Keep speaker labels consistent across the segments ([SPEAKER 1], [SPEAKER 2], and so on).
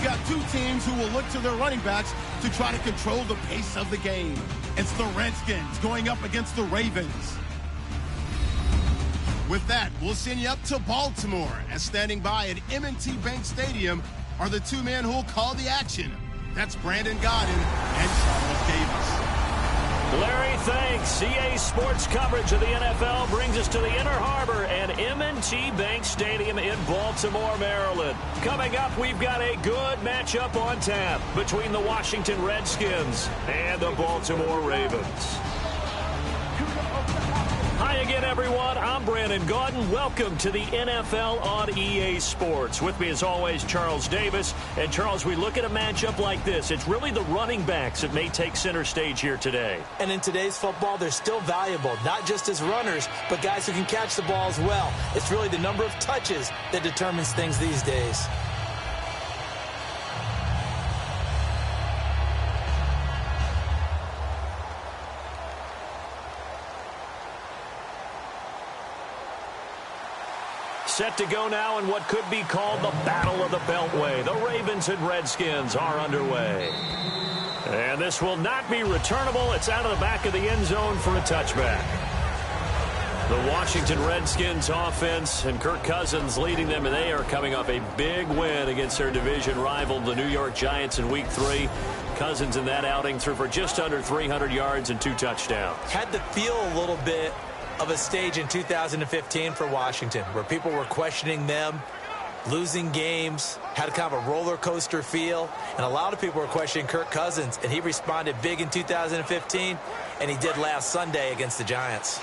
[SPEAKER 1] got two teams who will look to their running backs to try to control the pace of the game. It's the Redskins going up against the Ravens. With that, we'll send you up to Baltimore, as standing by at M&T Bank Stadium are the two men who will call the action. That's Brandon Godden and Charles Davis.
[SPEAKER 2] Larry, thanks. EA Sports coverage of the NFL brings us to the Inner Harbor and M&T Bank Stadium in Baltimore, Maryland. Coming up, we've got a good matchup on tap between the Washington Redskins and the Baltimore Ravens. Hi again, everyone. I'm Brandon Gaudin. Welcome to the NFL on EA Sports. With me, as always, Charles Davis. And, Charles, we look at a matchup like this. It's really the running backs that may take center stage here today.
[SPEAKER 3] And in today's football, they're still valuable, not just as runners, but guys who can catch the ball as well. It's really the number of touches that determines things these days.
[SPEAKER 2] Set to go now in what could be called the Battle of the Beltway. The Ravens and Redskins are underway. And this will not be returnable. It's out of the back of the end zone for a touchback. The Washington Redskins offense and Kirk Cousins leading them, and they are coming off a big win against their division rival, the New York Giants, in Week 3. Cousins in that outing threw for just under 300 yards and 2 touchdowns.
[SPEAKER 3] Had to feel a little bit of a stage in 2015 for Washington, where people were questioning them, losing games, had kind of a roller coaster feel, and a lot of people were questioning Kirk Cousins, and he responded big in 2015, and he did last Sunday against the Giants.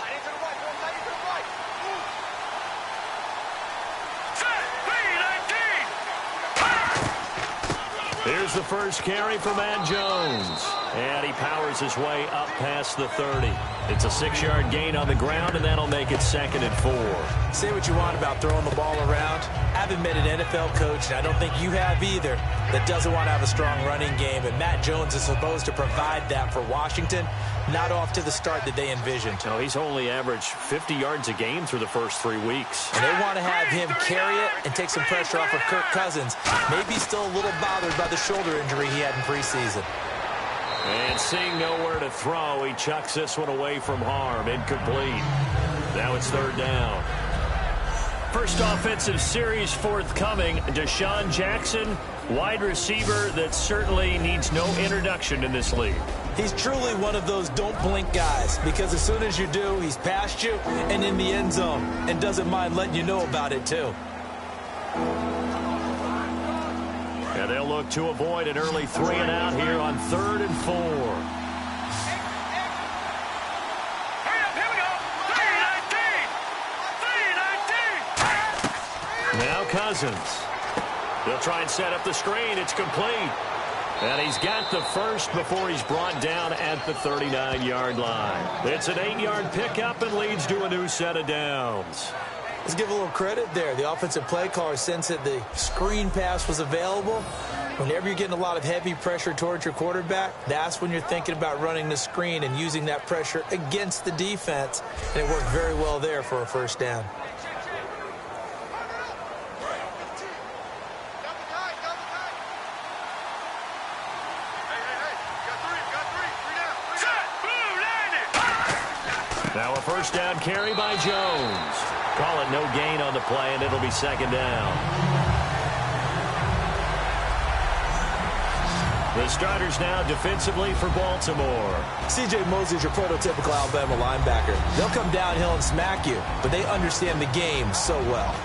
[SPEAKER 2] Here's the first carry for Matt Jones. And he powers his way up past the 30. It's a 6-yard gain on the ground, and that'll make it 2nd and 4.
[SPEAKER 3] Say what you want about throwing the ball around. I haven't met an NFL coach, and I don't think you have either, that doesn't want to have a strong running game. And Matt Jones is supposed to provide that for Washington, not off to the start that they envisioned.
[SPEAKER 2] No, he's only averaged 50 yards a game through the first 3 weeks.
[SPEAKER 3] And they want to have him carry it and take some pressure off of Kirk Cousins. Maybe still a little bothered by the shoulder injury he had in preseason.
[SPEAKER 2] And seeing nowhere to throw, he chucks this one away from harm. Incomplete. Now it's 3rd down. First offensive series forthcoming. Deshaun Jackson, wide receiver that certainly needs no introduction in this league.
[SPEAKER 3] He's truly one of those don't blink guys, because as soon as you do, he's past you and in the end zone, and doesn't mind letting you know about it too.
[SPEAKER 2] And they'll look to avoid an early 3 and out here on 3rd and 4. Now Cousins. They'll try and set up the screen. It's complete. And he's got the first before he's brought down at the 39-yard line. It's an 8-yard pickup and leads to a new set of downs.
[SPEAKER 3] Let's give a little credit there. The offensive play caller sensed that the screen pass was available. Whenever you're getting a lot of heavy pressure towards your quarterback, that's when you're thinking about running the screen and using that pressure against the defense. And it worked very well there for a first down.
[SPEAKER 2] Now a first down carry by Jones. Call it no gain on the play, and it'll be 2nd down. The starters now defensively for Baltimore.
[SPEAKER 3] C.J. Mosley's your prototypical Alabama linebacker. They'll come downhill and smack you, but they understand the game so well.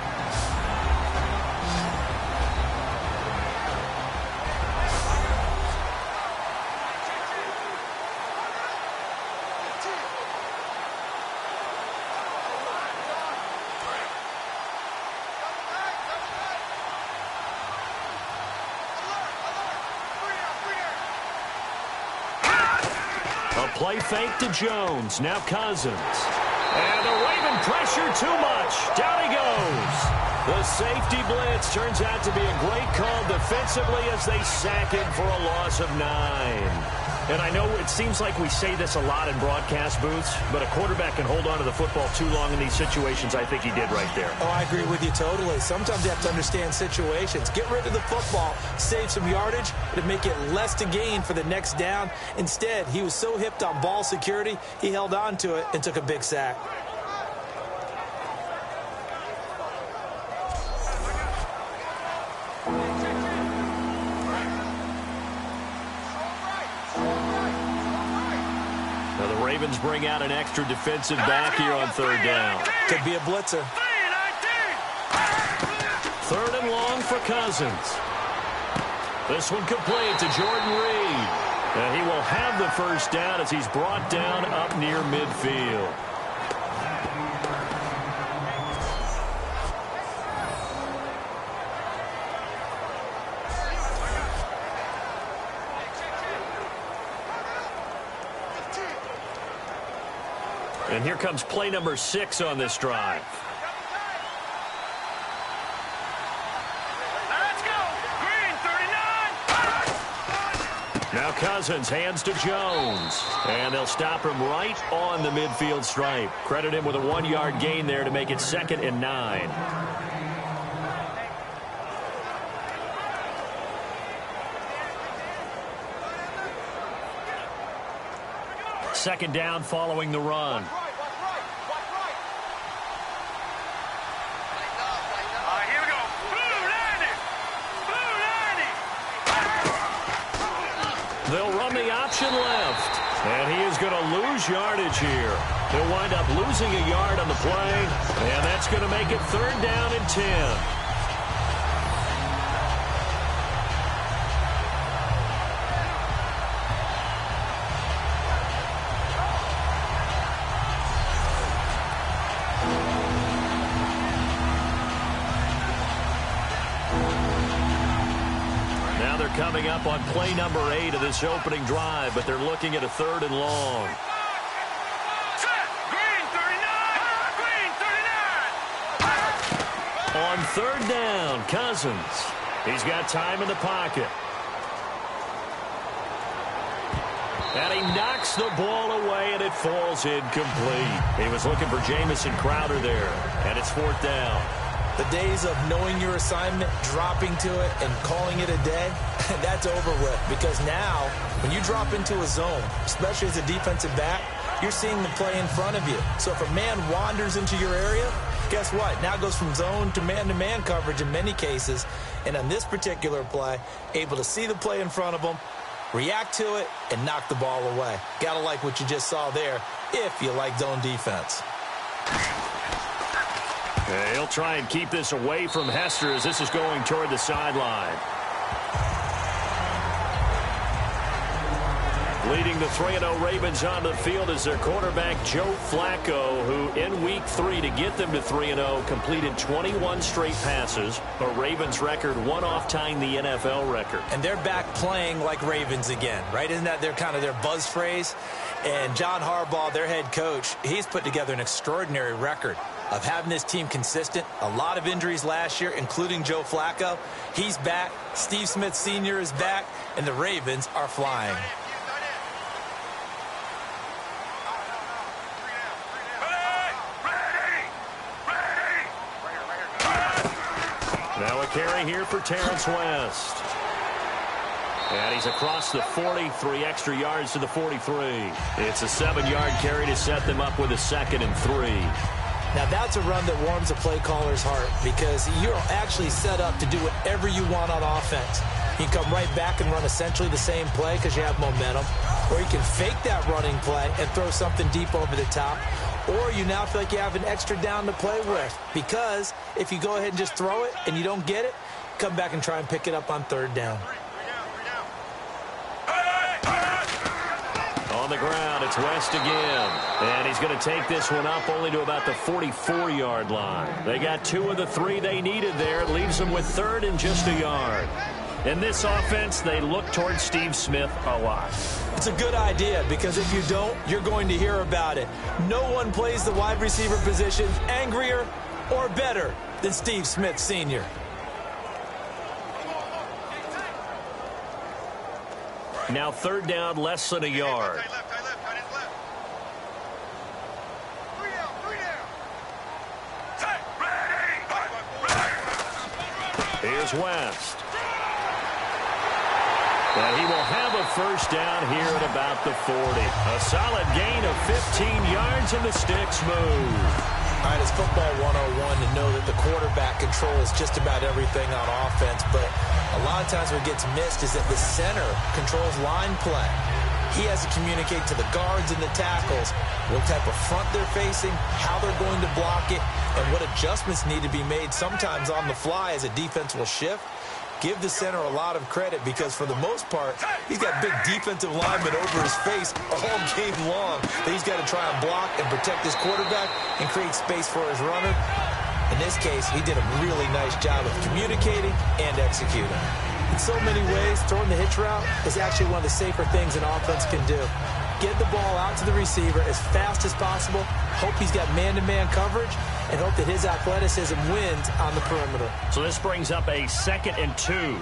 [SPEAKER 2] Play fake to Jones. Now Cousins. And the Raven pressure too much. Down he goes. The safety blitz turns out to be a great call defensively as they sack him for a loss of 9. And I know it seems like we say this a lot in broadcast booths, but a quarterback can hold on to the football too long in these situations. I think he did right there.
[SPEAKER 3] Oh, I agree with you totally. Sometimes you have to understand situations. Get rid of the football, save some yardage, to make it less to gain for the next down. Instead, he was so hipped on ball security, he held on to it and took a big sack.
[SPEAKER 2] Ravens bring out an extra defensive back here on third down.
[SPEAKER 3] Could be a blitzer.
[SPEAKER 2] Third and long for Cousins. This one complete to Jordan Reed. And he will have the first down as he's brought down up near midfield. And here comes play number 6 on this drive.
[SPEAKER 4] Let's go. Green, 39.
[SPEAKER 2] Now Cousins hands to Jones. And they'll stop him right on the midfield stripe. Credit him with a 1-yard gain there to make it 2nd and 9. Second down following the run.
[SPEAKER 4] Here we go.
[SPEAKER 2] They'll run the option left. And he is going to lose yardage here. He'll wind up losing a yard on the play. And that's going to make it 3rd down and 10. Coming up on play number 8 of this opening drive, but they're looking at a 3rd and long.
[SPEAKER 4] Green, 39.
[SPEAKER 2] On 3rd down, Cousins. He's got time in the pocket. And he knocks the ball away, and it falls incomplete. He was looking for Jamison Crowder there, and it's 4th down.
[SPEAKER 3] The days of knowing your assignment, dropping to it, and calling it a day, that's over with. Because now, when you drop into a zone, especially as a defensive back, you're seeing the play in front of you. So if a man wanders into your area, guess what? Now it goes from zone to man coverage in many cases. And on this particular play, able to see the play in front of him, react to it, and knock the ball away. Gotta like what you just saw there if you like zone defense.
[SPEAKER 2] He'll try and keep this away from Hester as this is going toward the sideline. Leading the 3-0 Ravens onto the field is their quarterback, Joe Flacco, who in Week 3 to get them to 3-0 completed 21 straight passes, a Ravens record, one off tying the NFL record.
[SPEAKER 3] And they're back playing like Ravens again, right? Isn't that kind of their buzz phrase? And John Harbaugh, their head coach, he's put together an extraordinary record of having this team consistent. A lot of injuries last year, including Joe Flacco. He's back. Steve Smith Sr. is back, and the Ravens are flying.
[SPEAKER 2] Now a carry here for Terrence West. And he's across the 40, 3 extra yards to the 43. It's a 7-yard carry to set them up with a 2nd and 3.
[SPEAKER 3] Now that's a run that warms a play caller's heart because you're actually set up to do whatever you want on offense. You can come right back and run essentially the same play because you have momentum. Or you can fake that running play and throw something deep over the top. Or you now feel like you have an extra down to play with. Because if you go ahead and just throw it and you don't get it, come back and try and pick it up on 3rd down.
[SPEAKER 2] On the ground, it's West again. And he's going to take this one up only to about the 44-yard line. They got 2 of the 3 they needed there. It leaves them with 3rd and just a yard. In this offense, they look towards Steve Smith a lot.
[SPEAKER 3] It's a good idea because if you don't, you're going to hear about it. No one plays the wide receiver position angrier or better than Steve Smith Sr.
[SPEAKER 2] Now third down, less than a yard. Here's West. And he will have a first down here at about the 40. A solid gain of 15 yards, and the sticks move.
[SPEAKER 3] All right, it's football 101 to know that the quarterback controls just about everything on offense, but a lot of times what gets missed is that the center controls line play. He has to communicate to the guards and the tackles what type of front they're facing, how they're going to block it, and what adjustments need to be made sometimes on the fly as a defense will shift. Give the center a lot of credit because for the most part, he's got big defensive linemen over his face all game long that he's got to try and block and protect his quarterback and create space for his runner. In this case, he did a really nice job of communicating and executing. In so many ways, throwing the hitch route is actually one of the safer things an offense can do. Get the ball out to the receiver as fast as possible, hope he's got man-to-man coverage, and hope that his athleticism wins on the perimeter.
[SPEAKER 2] So this brings up a 2nd and 2.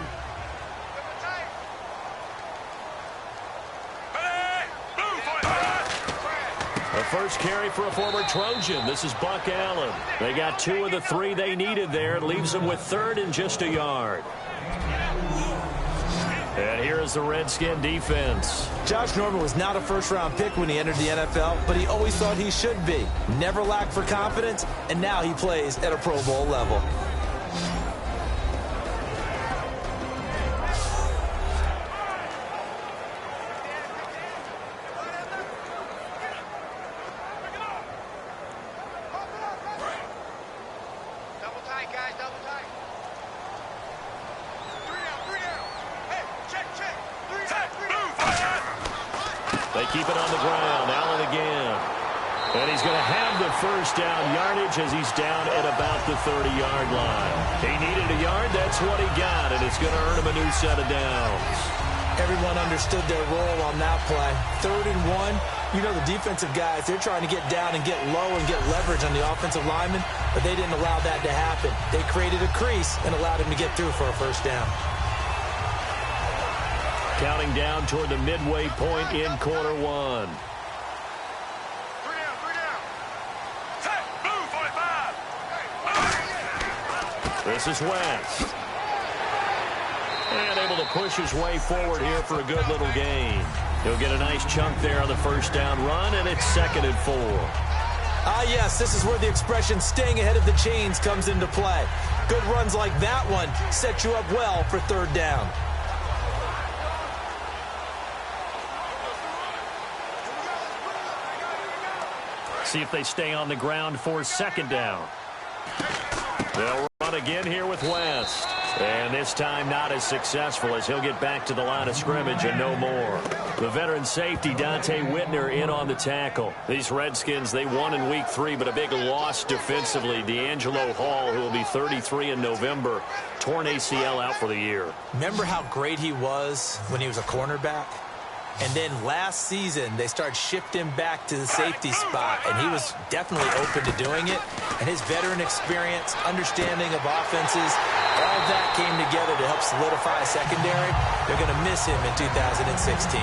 [SPEAKER 2] The first carry for a former Trojan. This is Buck Allen. They got 2 of the 3 they needed there. It leaves them with 3rd and just a yard. And here is the Redskin defense.
[SPEAKER 3] Josh Norman was not a first-round pick when he entered the NFL, but he always thought he should be. Never lacked for confidence, and now he plays at a Pro Bowl level.
[SPEAKER 2] Keep it on the ground. Allen again. And he's going to have the first down yardage as he's down at about the 30-yard line. He needed a yard. That's what he got, and it's going to earn him a new set of downs.
[SPEAKER 3] Everyone understood their role on that play. 3rd and 1. You know the defensive guys, they're trying to get down and get low and get leverage on the offensive lineman, but they didn't allow that to happen. They created a crease and allowed him to get through for a first down.
[SPEAKER 2] Counting down toward the midway point in quarter 1.
[SPEAKER 4] 3 down. Set. Blue 45.
[SPEAKER 2] This is West. And able to push his way forward here for a good little gain. He'll get a nice chunk there on the first down run, and it's 2nd and 4.
[SPEAKER 3] Yes, this is where the expression staying ahead of the chains comes into play. Good runs like that one set you up well for 3rd down.
[SPEAKER 2] See if they stay on the ground for 2nd down. They'll run again here with West. And this time not as successful as he'll get back to the line of scrimmage and no more. The veteran safety, Dante Whitner, in on the tackle. These Redskins, they won in week 3, but a big loss defensively. D'Angelo Hall, who will be 33 in November, torn ACL out for the year.
[SPEAKER 3] Remember how great he was when he was a cornerback? And then last season, they started shifting back to the safety spot, and he was definitely open to doing it. And his veteran experience, understanding of offenses, all of that came together to help solidify a secondary. They're going to miss him in 2016.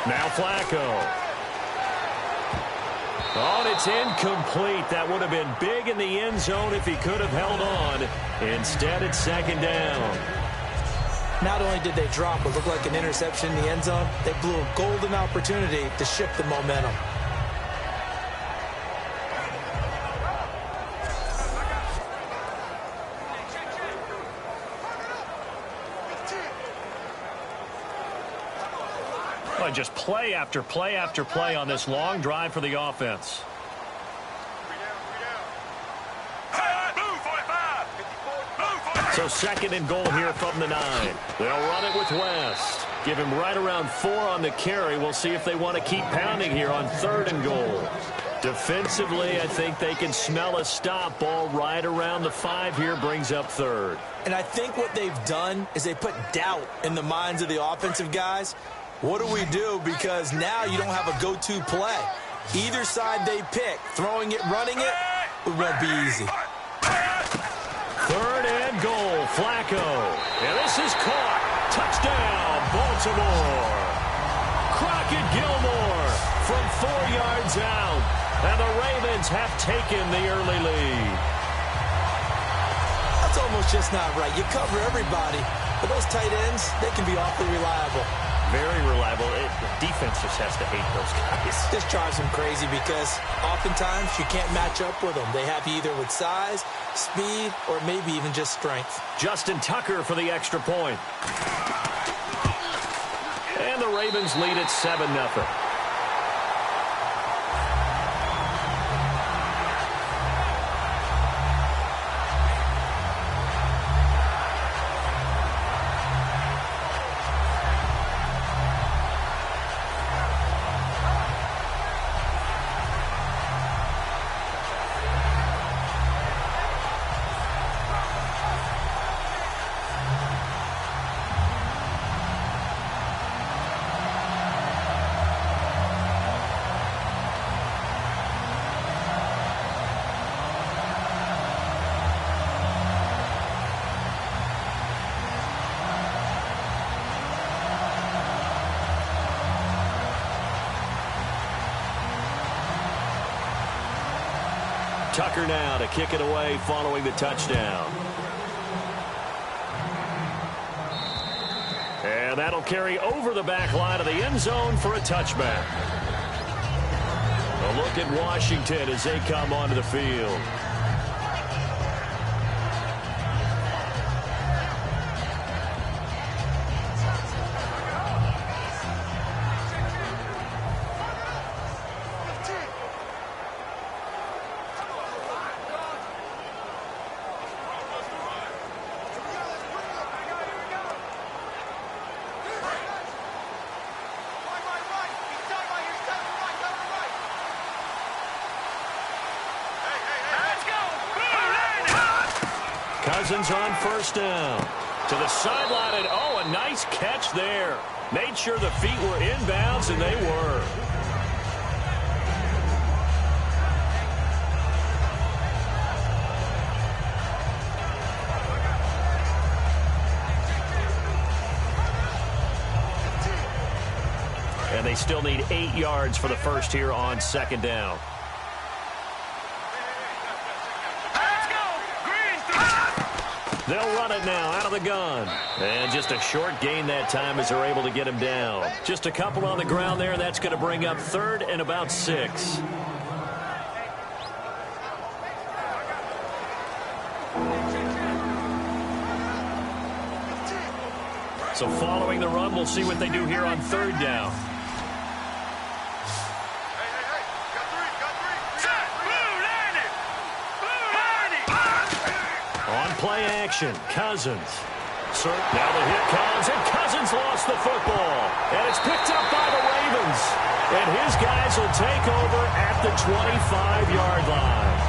[SPEAKER 2] Now Flacco. Oh, and it's incomplete. That would have been big in the end zone if he could have held on. Instead, it's 2nd down.
[SPEAKER 3] Not only did they drop what looked like an interception in the end zone, they blew a golden opportunity to shift the momentum.
[SPEAKER 2] Just play after play after play on this long drive for the offense. So 2nd and goal here from the 9. They'll run it with West. Give him right around 4 on the carry. We'll see if they want to keep pounding here on 3rd and goal. Defensively, I think they can smell a stop. Ball right around the 5 here, brings up third.
[SPEAKER 3] And I think what they've done is they put doubt in the minds of the offensive guys. What do we do? Because now you don't have a go-to play. Either side they pick, throwing it, running it, it won't be easy.
[SPEAKER 2] Third and goal, Flacco. And this is caught. Touchdown, Baltimore. Crockett Gilmore from 4 yards out. And the Ravens have taken the early lead.
[SPEAKER 3] That's almost just not right. You cover everybody, but those tight ends, they can be awfully reliable.
[SPEAKER 2] Very reliable. The defense just has to hate those guys.
[SPEAKER 3] This drives them crazy because oftentimes you can't match up with them. They have you either with size, speed, or maybe even just strength.
[SPEAKER 2] Justin Tucker for the extra point. And the Ravens lead at 7-0. Tucker now to kick it away following the touchdown. And that'll carry over the back line of the end zone for a touchback. A look at Washington as they come onto the field. Cousins on first down. To the sideline, and oh, a nice catch there. Made sure the feet were inbounds, and they were. And they still need 8 yards for the first here on second down. They'll run it now out of the gun. And just a short gain that time as they're able to get him down. Just a couple on the ground there, and that's going to bring up third and about 6. So following the run, we'll see what they do here on third down. Play action, Cousins. Now the hit comes, and Cousins lost the football. And it's picked up by the Ravens. And his guys will take over at the 25-yard line.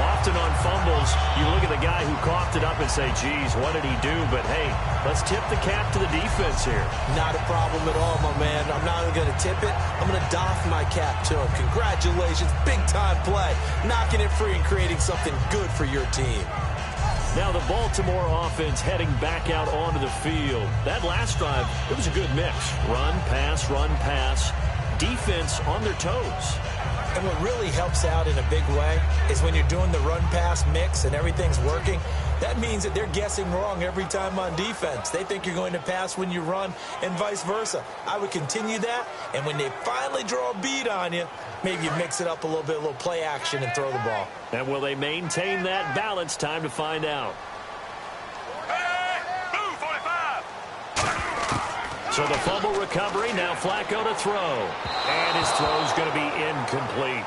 [SPEAKER 2] Often on fumbles, you look at the guy who coughed it up and say, geez, what did he do? But, hey, let's tip the cap to the defense here.
[SPEAKER 3] Not a problem at all, my man. I'm not only going to tip it, I'm going to doff my cap to him. Congratulations, big-time play. Knocking it free and creating something good for your team.
[SPEAKER 2] Now the Baltimore offense heading back out onto the field. That last drive, it was a good mix. Run, pass, defense on their toes.
[SPEAKER 3] And what really helps out in a big way is when you're doing the run-pass mix and everything's working, that means that they're guessing wrong every time on defense. They think you're going to pass when you run and vice versa. I would continue that, and when they finally draw a beat on you, maybe you mix it up a little bit, a little play action and throw the ball.
[SPEAKER 2] And will they maintain that balance? Time to find out. So the fumble recovery, now Flacco to throw. And his throw's going to be incomplete.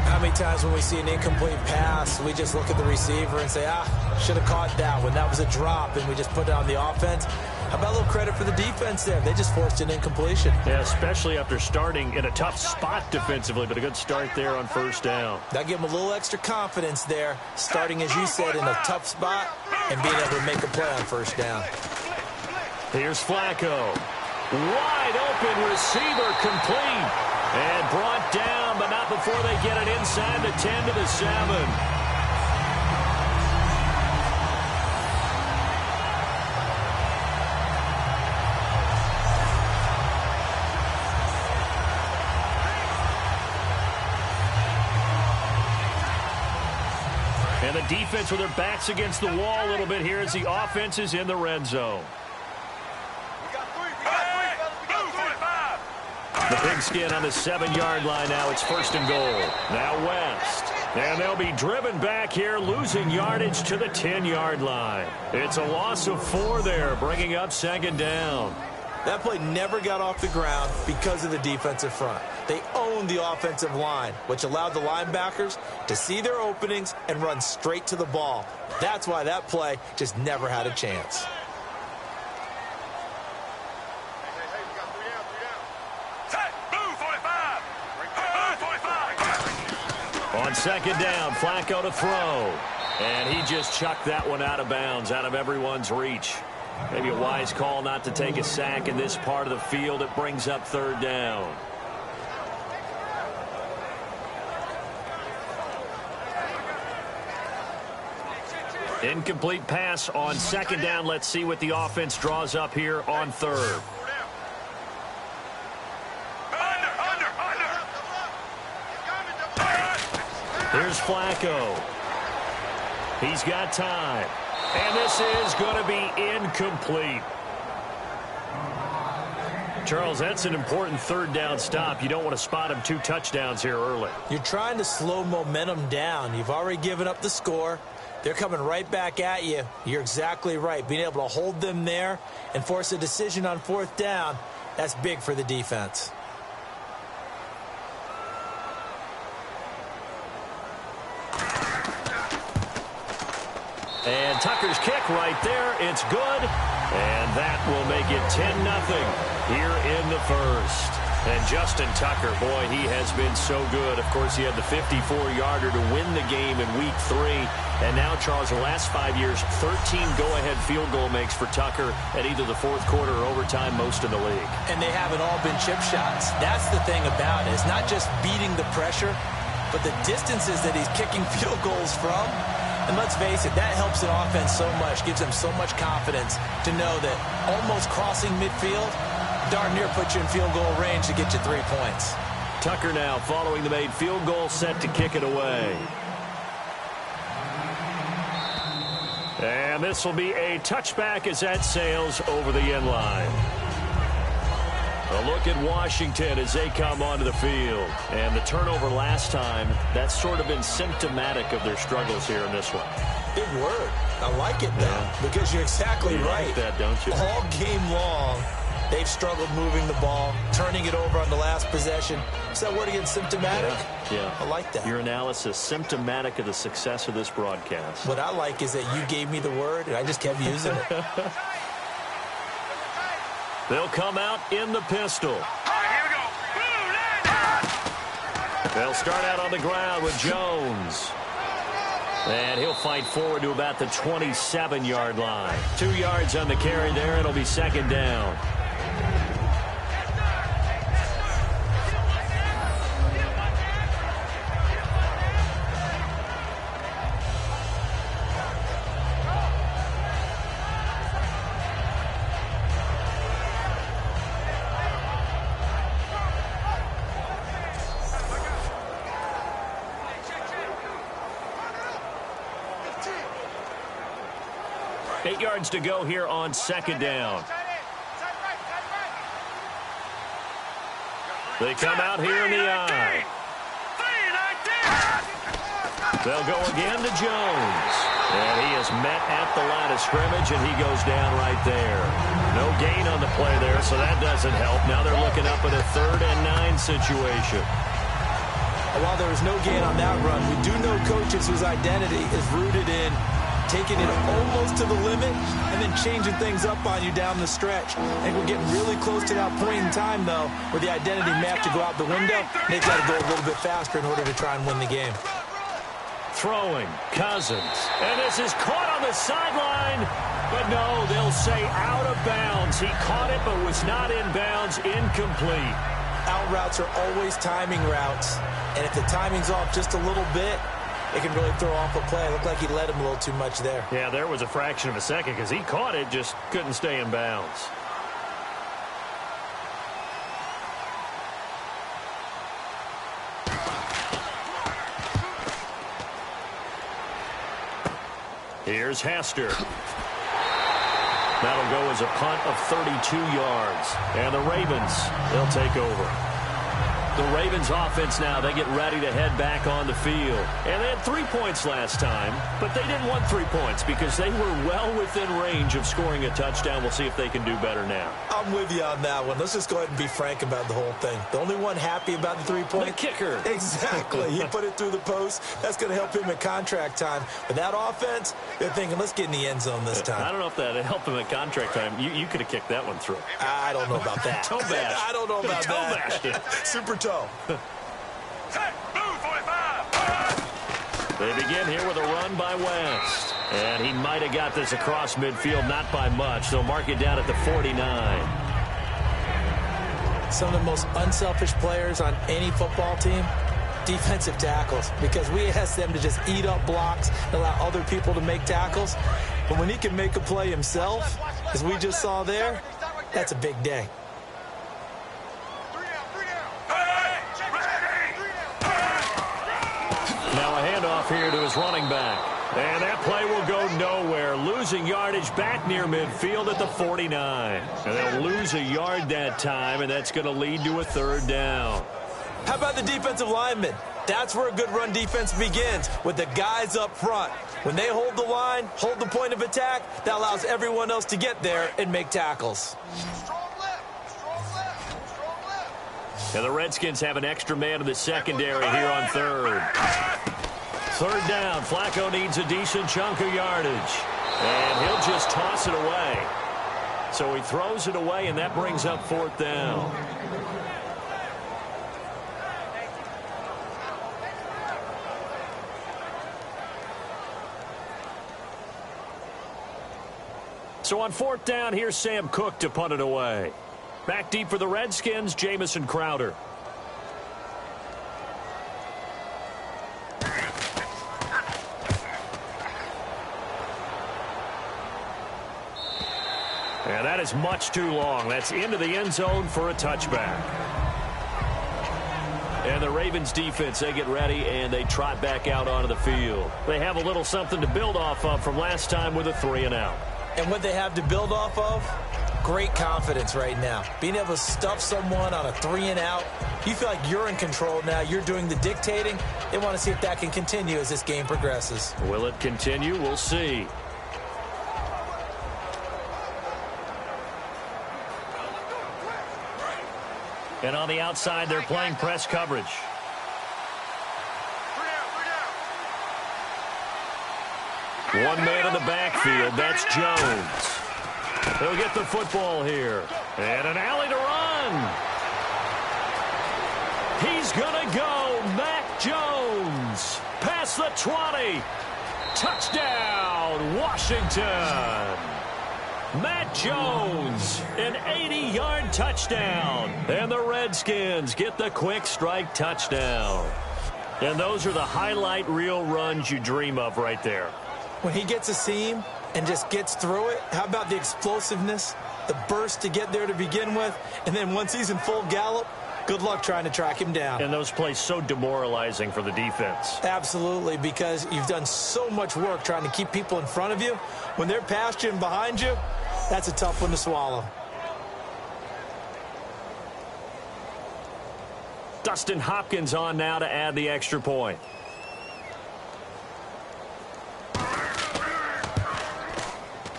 [SPEAKER 3] How many times when we see an incomplete pass, we just look at the receiver and say, should have caught that one. That was a drop, and we just put it on the offense. How about a little credit for the defense there? They just forced an incompletion.
[SPEAKER 2] Yeah, especially after starting in a tough spot defensively, but a good start there on first down.
[SPEAKER 3] That gave them a little extra confidence there, starting, as you said, in a tough spot and being able to make a play on first down.
[SPEAKER 2] Here's Flacco. Wide open receiver, complete. And brought down, but not before they get it inside the 10 to the 7. And the defense with their backs against the wall a little bit here as the offense is in the red zone. The pigskin on the 7-yard line now. It's first and goal. Now West. And they'll be driven back here, losing yardage to the 10-yard line. It's a loss of 4 there, bringing up second down.
[SPEAKER 3] That play never got off the ground because of the defensive front. They owned the offensive line, which allowed the linebackers to see their openings and run straight to the ball. That's why that play just never had a chance.
[SPEAKER 2] On second down, Flacco to throw. And he just chucked that one out of bounds, out of everyone's reach. Maybe a wise call not to take a sack in this part of the field. It brings up third down. Incomplete pass on second down. Let's see what the offense draws up here on third. Here's Flacco. He's got time. And this is going to be incomplete. Charles, that's an important third down stop. You don't want to spot him 2 touchdowns here early.
[SPEAKER 3] You're trying to slow momentum down. You've already given up the score. They're coming right back at you. You're exactly right. Being able to hold them there and force a decision on fourth down, that's big for the defense.
[SPEAKER 2] And Tucker's kick right there. It's good. And that will make it 10-0 here in the first. And Justin Tucker, boy, he has been so good. Of course, he had the 54-yarder to win the game in Week 3. And now, Charles, the last 5 years, 13 go-ahead field goal makes for Tucker at either the fourth quarter or overtime, most in the league.
[SPEAKER 3] And they haven't all been chip shots. That's the thing about it. It's not just beating the pressure, but the distances that he's kicking field goals from. And let's face it, that helps an offense so much, gives them so much confidence to know that almost crossing midfield darn near puts you in field goal range to get you 3 points.
[SPEAKER 2] Tucker now following the made field goal, set to kick it away. And this will be a touchback as that sails over the end line. A look at Washington as they come onto the field. And the turnover last time, that's sort of been symptomatic of their struggles here in this one.
[SPEAKER 3] Big word. I like it, though, because you're exactly right.
[SPEAKER 2] Like that, don't you?
[SPEAKER 3] All game long, they've struggled moving the ball, turning it over on the last possession. Is that word again, symptomatic?
[SPEAKER 2] Yeah.
[SPEAKER 3] I like that.
[SPEAKER 2] Your analysis, symptomatic of the success of this broadcast.
[SPEAKER 3] What I like is that you gave me the word, and I just kept using it.
[SPEAKER 2] They'll come out in the pistol. They'll start out on the ground with Jones. And he'll fight forward to about the 27-yard line. 2 yards on the carry there. It'll be second down. To go here on second down. They come out here in the eye. They'll go again to Jones. And he is met at the line of scrimmage, and he goes down right there. No gain on the play there, so that doesn't help. Now they're looking up at a 3rd and 9 situation.
[SPEAKER 3] While there was no gain on that run, we do know coaches whose identity is rooted in taking it almost to the limit and then changing things up on you down the stretch. I think we're getting really close to that point in time, though, where the identity map to go out the window. They've got to go a little bit faster in order to try and win the game.
[SPEAKER 2] Throwing, Cousins. And this is caught on the sideline. But no, they'll say out of bounds. He caught it but was not in bounds. Incomplete.
[SPEAKER 3] Out routes are always timing routes. And if the timing's off just a little bit, it can really throw off a play. It looked like he led him a little too much there.
[SPEAKER 2] Yeah, there was a fraction of a second because he caught it, just couldn't stay in bounds. Here's Hester. That'll go as a punt of 32 yards. And the Ravens, they'll take over. The Ravens offense now, they get ready to head back on the field. And they had 3 points last time, but they didn't want 3 points because they were well within range of scoring a touchdown. We'll see if they can do better now.
[SPEAKER 3] I'm with you on that one. Let's just go ahead and be frank about the whole thing. The only one happy about the 3-point?
[SPEAKER 2] The kicker.
[SPEAKER 3] Exactly. He put it through the post. That's going to help him at contract time. But that offense, they're thinking, let's get in the end zone this time.
[SPEAKER 2] I don't know if that helped him at contract time. You could have kicked that one through.
[SPEAKER 3] I don't know about that.
[SPEAKER 2] Toe bash.
[SPEAKER 3] I don't know about
[SPEAKER 2] that.
[SPEAKER 3] Toe bashed. Super toe.
[SPEAKER 4] Set, move, 45.
[SPEAKER 2] They begin here with a run by West. And he might have got this across midfield, not by much. They'll mark it down at the 49.
[SPEAKER 3] Some of the most unselfish players on any football team, defensive tackles, because we ask them to just eat up blocks and allow other people to make tackles. But when he can make a play himself, as we just saw there, that's a big day.
[SPEAKER 2] Now a handoff here to his running back. And that play will go nowhere. Losing yardage back near midfield at the 49. And they'll lose a yard that time, and that's going to lead to a third down.
[SPEAKER 3] How about the defensive linemen? That's where a good run defense begins, with the guys up front. When they hold the line, hold the point of attack, that allows everyone else to get there and make tackles.
[SPEAKER 2] And the Redskins have an extra man in the secondary here on third. Third down. Flacco needs a decent chunk of yardage. And he'll just toss it away. So he throws it away, and that brings up fourth down. So on fourth down, here's Sam Cook to punt it away. Back deep for the Redskins, Jamison Crowder. And that is much too long. That's into the end zone for a touchback. And the Ravens defense, they get ready and they trot back out onto the field. They have a little something to build off of from last time with a 3-and-out.
[SPEAKER 3] And what they have to build off of? Great confidence right now. Being able to stuff someone on a 3-and-out, you feel like you're in control now. You're doing the dictating. They want to see if that can continue as this game progresses.
[SPEAKER 2] Will it continue? We'll see. And on the outside, they're playing press coverage. One man in the backfield. That's Jones. He'll get the football here. And an alley to run. He's going to go. Mac Jones. Past the 20. Touchdown, Washington. Matt Jones, an 80-yard touchdown. And the Redskins get the quick strike touchdown. And those are the highlight reel runs you dream of right there.
[SPEAKER 3] When he gets a seam and just gets through it, how about the explosiveness, the burst to get there to begin with, and then once he's in full gallop, good luck trying to track him down.
[SPEAKER 2] And those plays so demoralizing for the defense.
[SPEAKER 3] Absolutely, because you've done so much work trying to keep people in front of you. When they're past you and behind you, that's a tough one to swallow.
[SPEAKER 2] Dustin Hopkins on now to add the extra point.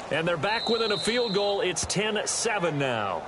[SPEAKER 2] And they're back within a field goal. It's 10-7 now.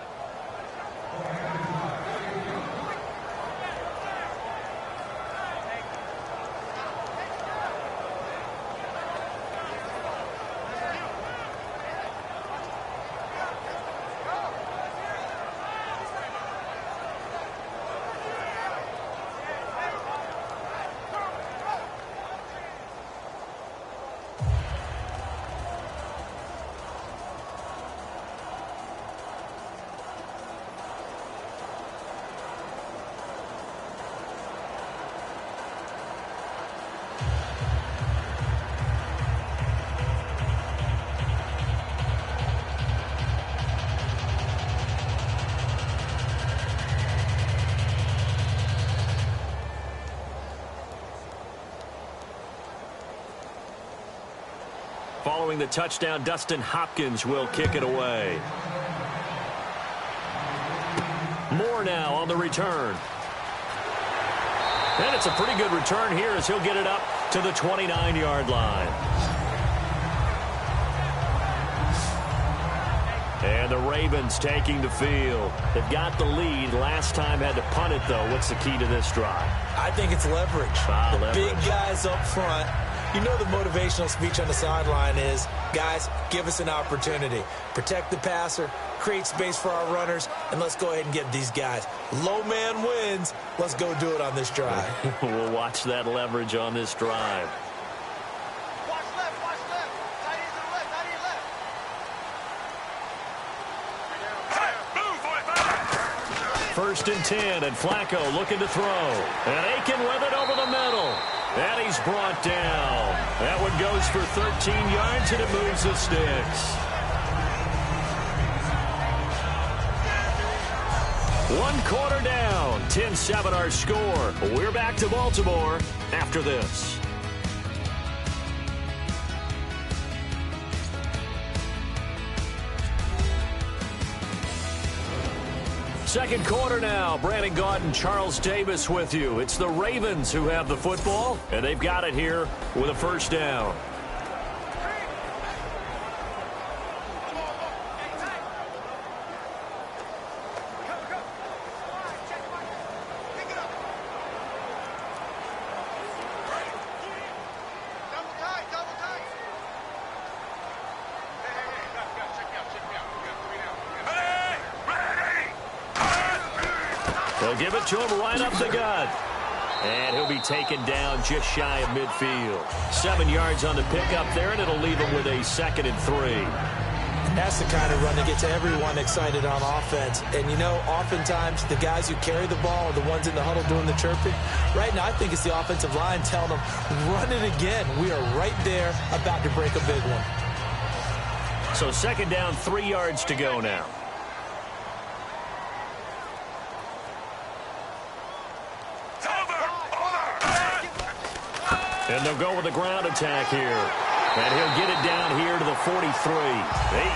[SPEAKER 2] following the touchdown, Dustin Hopkins will kick it away. Moore now on the return. And it's a pretty good return here as he'll get it up to the 29-yard line. And the Ravens taking the field. They've got the lead. Last time had to punt it, though. What's the key to this drive?
[SPEAKER 3] I think it's leverage. Big guys up front. You know the motivational speech on the sideline is, guys, give us an opportunity. Protect the passer, create space for our runners, and let's go ahead and get these guys. Low man wins. Let's go do it on this drive.
[SPEAKER 2] We'll watch that leverage on this drive.
[SPEAKER 4] Watch left, watch left. Tight end to the left, tight end left.
[SPEAKER 2] First and 10, and Flacco looking to throw. And Aiken with it over the middle. And he's brought down. That one goes for 13 yards, and it moves the sticks. One quarter down, 10-7 our score. We're back to Baltimore after this. Second quarter now. Brandon Gaudin, Charles Davis with you. It's the Ravens who have the football, and they've got it here with a first down. They'll give it to him right up the gut. And he'll be taken down just shy of midfield. 7 yards on the pickup there, and it'll leave him with a 2nd and 3.
[SPEAKER 3] That's the kind of run that gets everyone excited on offense. And, you know, oftentimes the guys who carry the ball are the ones in the huddle doing the chirping. Right now, I think it's the offensive line telling them, run it again. We are right there about to break a big one.
[SPEAKER 2] So 2nd down, 3 yards to go now. And they'll go with a ground attack here. And he'll get it down here to the 43. 8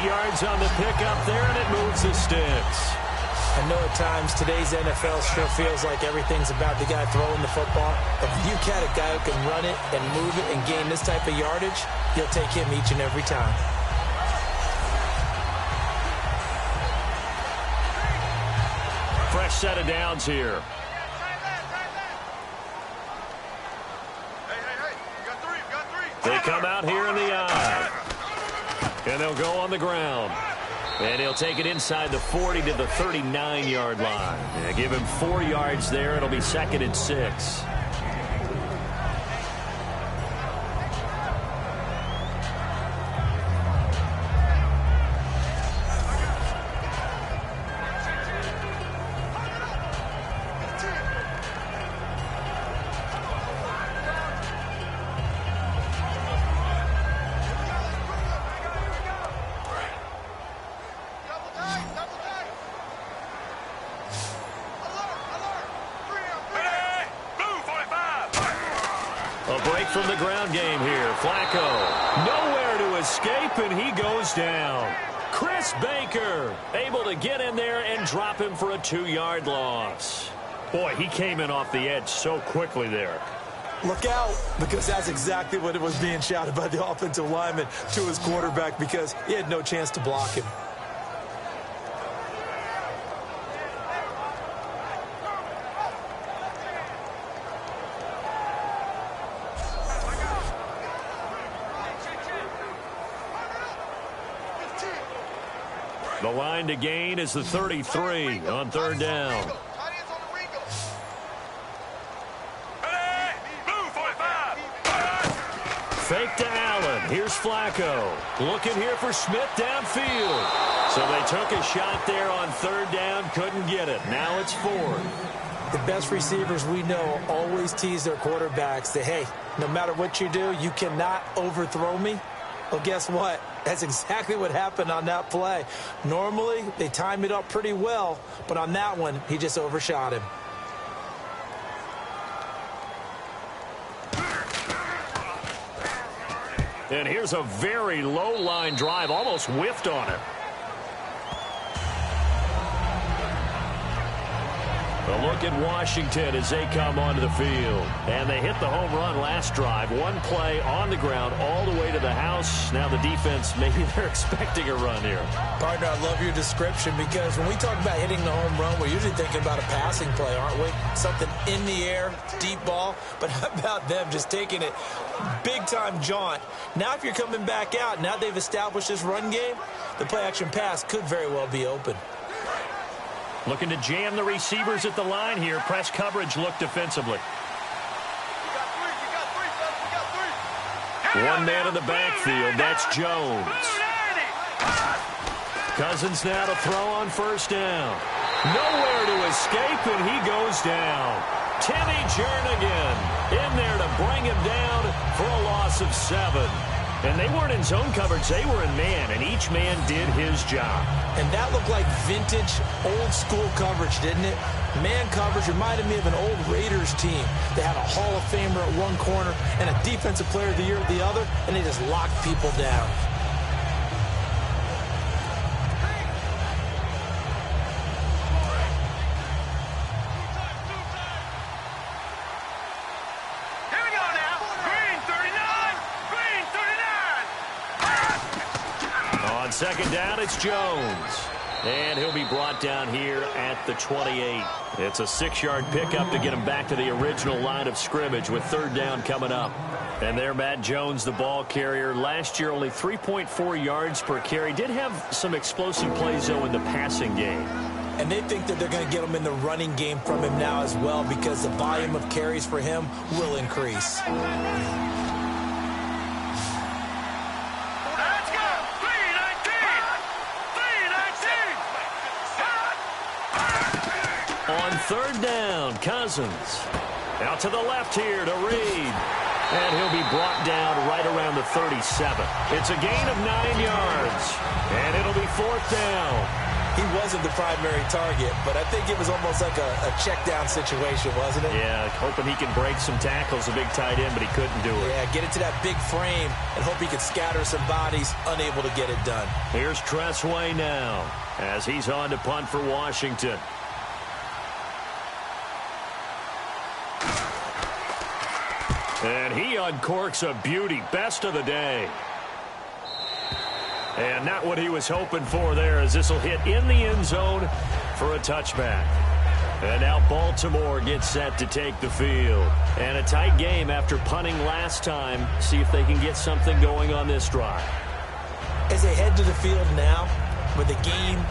[SPEAKER 2] yards on the pickup there, and it moves the sticks.
[SPEAKER 3] I know at times today's NFL sure feels like everything's about the guy throwing the football. But if you got a guy who can run it and move it and gain this type of yardage, you'll take him each and every time.
[SPEAKER 2] Fresh set of downs here. They come out here in the eye. And they'll go on the ground. And he'll take it inside the 40 to the 39-yard line. And give him 4 yards there. It'll be 2nd and 6. From the ground game here. Flacco nowhere to escape, and he goes down. Chris Baker able to get in there and drop him for a 2-yard loss. Boy, he came in off the edge so quickly there.
[SPEAKER 3] Look out, because that's exactly what it was being shouted by the offensive lineman to his quarterback, because he had no chance to block him.
[SPEAKER 2] The line to gain is the 33 on 3rd down. Fake to Allen. Here's Flacco. Looking here for Smith downfield. So they took a shot there on 3rd down. Couldn't get it. Now it's 4th.
[SPEAKER 3] The best receivers we know always tease their quarterbacks that, hey, no matter what you do, you cannot overthrow me. Well, guess what? That's exactly what happened on that play. Normally, they time it up pretty well, but on that one, he just overshot him.
[SPEAKER 2] And here's a very low line drive, almost whiffed on it. A look at Washington as they come onto the field. And they hit the home run last drive. One play on the ground all the way to the house. Now the defense, maybe they're expecting a run here.
[SPEAKER 3] Partner, I love your description because when we talk about hitting the home run, we're usually thinking about a passing play, aren't we? Something in the air, deep ball. But how about them just taking it big-time jaunt? Now if you're coming back out, now they've established this run game, the play-action pass could very well be open.
[SPEAKER 2] Looking to jam the receivers at the line here. Press coverage look defensively. One man in the backfield. That's Jones. Cousins now to throw on first down. Nowhere to escape, and he goes down. Timmy Jernigan in there to bring him down for a loss of 7. And they weren't in zone coverage. They were in man, and each man did his job.
[SPEAKER 3] And that looked like vintage, old-school coverage, didn't it? Man coverage reminded me of an old Raiders team. They had a Hall of Famer at one corner and a Defensive Player of the Year at the other, and they just locked people down.
[SPEAKER 2] Second down, it's Jones. And he'll be brought down here at the 28. It's a 6-yard pickup to get him back to the original line of scrimmage with third down coming up. And there, Matt Jones, the ball carrier. Last year, only 3.4 yards per carry. Did have some explosive plays, though, in the passing game.
[SPEAKER 3] And they think that they're going to get him in the running game from him now as well because the volume of carries for him will increase.
[SPEAKER 2] On third down, Cousins. Out to the left here to Reed. And he'll be brought down right around the 37. It's a gain of 9 yards. And it'll be fourth down.
[SPEAKER 3] He wasn't the primary target, but I think it was almost like a check down situation, wasn't it?
[SPEAKER 2] Yeah, hoping he can break some tackles, a big tight end, but he couldn't do it.
[SPEAKER 3] Yeah, get into that big frame and hope he could scatter some bodies, unable to get it done.
[SPEAKER 2] Here's Tressway now as he's on to punt for Washington. And he uncorks a beauty. Best of the day. And not what he was hoping for there, as this will hit in the end zone for a touchback. And now Baltimore gets set to take the field. And a tight game after punting last time. See if they can get something going on this drive.
[SPEAKER 3] As they head to the field now, with the game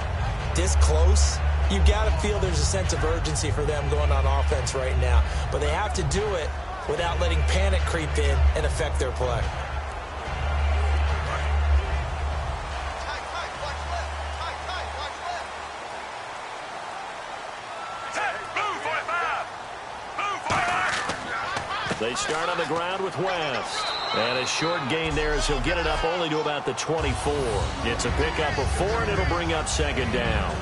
[SPEAKER 3] this close, you've got to feel there's a sense of urgency for them going on offense right now. But they have to do it without letting panic creep in and affect their play.
[SPEAKER 2] They start on the ground with West. And a short gain there as he'll get it up only to about the 24. It's a pickup of 4, and it'll bring up second down.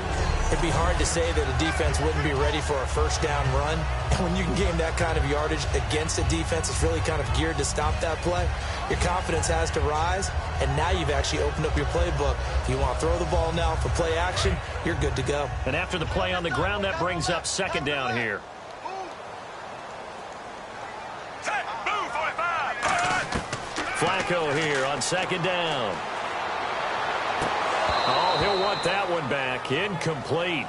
[SPEAKER 3] It'd be hard to say that a defense wouldn't be ready for a first down run. And when you can gain that kind of yardage against a defense that's really kind of geared to stop that play, your confidence has to rise, and now you've actually opened up your playbook. If you want to throw the ball now for play action, you're good to go.
[SPEAKER 2] And after the play on the ground, that brings up second down here. Flacco here on second down. Oh, he'll want that one back. Incomplete.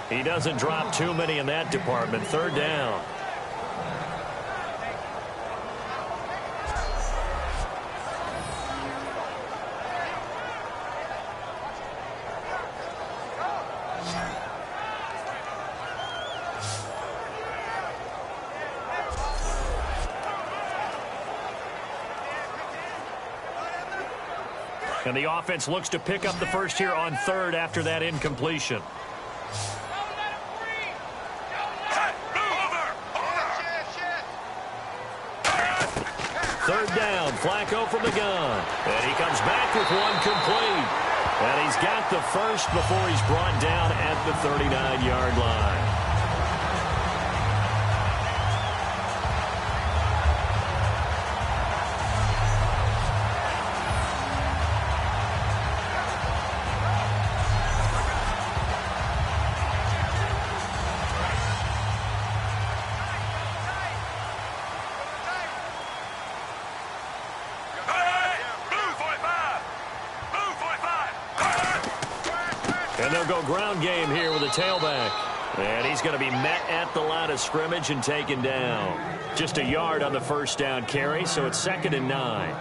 [SPEAKER 2] He doesn't drop too many in that department. Third down. And the offense looks to pick up the first here on third after that incompletion. Third down, Flacco from the gun. And he comes back with one complete. And he's got the first before he's brought down at the 39-yard line. They'll go ground game here with a tailback. And he's going to be met at the line of scrimmage and taken down. Just a yard on the first down carry, so it's 2nd and 9.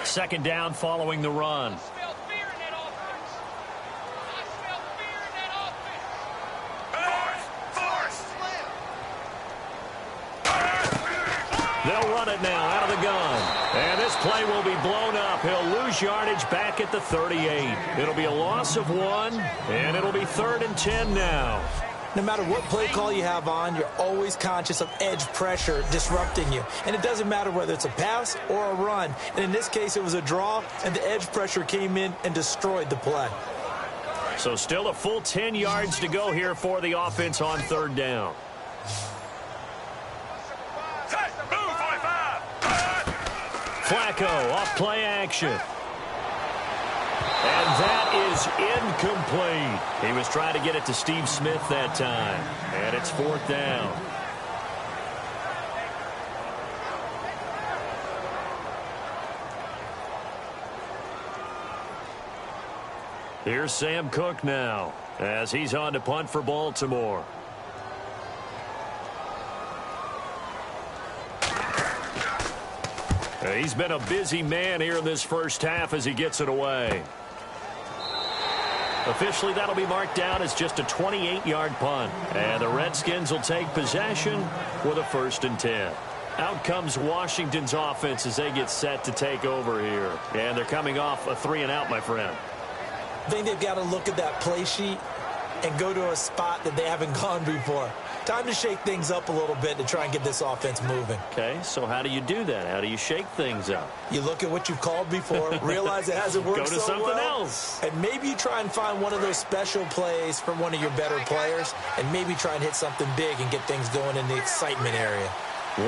[SPEAKER 2] Second down following the run. They'll run it now out of the gun. And this play will be blown up. He'll lose yardage back at the 38. It'll be a loss of 1, and it'll be 3rd and 10 now.
[SPEAKER 3] No matter what play call you have on, you're always conscious of edge pressure disrupting you. And it doesn't matter whether it's a pass or a run. And in this case, it was a draw, and the edge pressure came in and destroyed the play.
[SPEAKER 2] So still a full 10 yards to go here for the offense on 3rd down. Flacco off play action. And that is incomplete. He was trying to get it to Steve Smith that time. And it's 4th down. Here's Sam Cook now as he's on to punt for Baltimore. He's been a busy man here in this first half as he gets it away. Officially, that'll be marked down as just a 28-yard punt. And the Redskins will take possession with a 1st and 10. Out comes Washington's offense as they get set to take over here. And they're coming off a 3-and-out, my friend.
[SPEAKER 3] I think they've got to look at that play sheet and go to a spot that they haven't gone before. Time to shake things up a little bit to try and get this offense moving.
[SPEAKER 2] Okay, so how do you do that? How do you shake things up?
[SPEAKER 3] You look at what you've called before, realize it hasn't worked so well.
[SPEAKER 2] Go to something else.
[SPEAKER 3] And maybe you try and find one of those special plays from one of your better players, and maybe try and hit something big and get things going in the excitement area.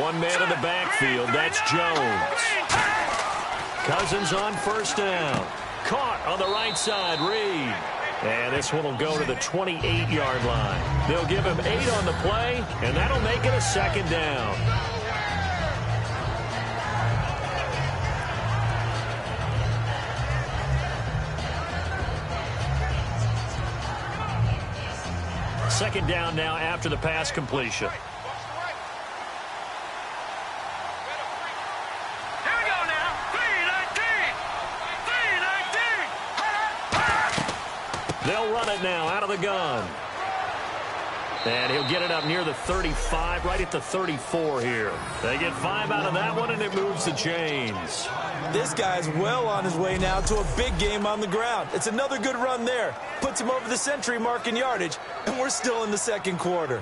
[SPEAKER 2] One man in the backfield, that's Jones. Cousins on 1st down. Caught on the right side, Reed. And this one will go to the 28-yard line. They'll give him 8 on the play, and that'll make it a 2nd down. Second down now after the pass completion. They'll run it now out of the gun. And he'll get it up near the 35, right at the 34 here. They get 5 out of that one, and it moves the chains.
[SPEAKER 3] This guy's well on his way now to a big game on the ground. It's another good run there. Puts him over the century mark in yardage, and we're still in the 2nd quarter.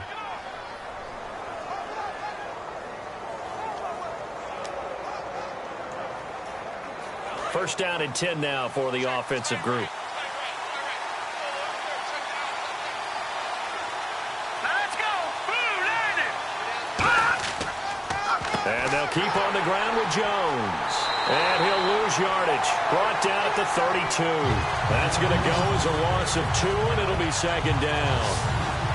[SPEAKER 2] First down and 10 now for the offensive group. And they'll keep on the ground with Jones. And he'll lose yardage. Brought down at the 32. That's going to go as a loss of 2, and it'll be 2nd down.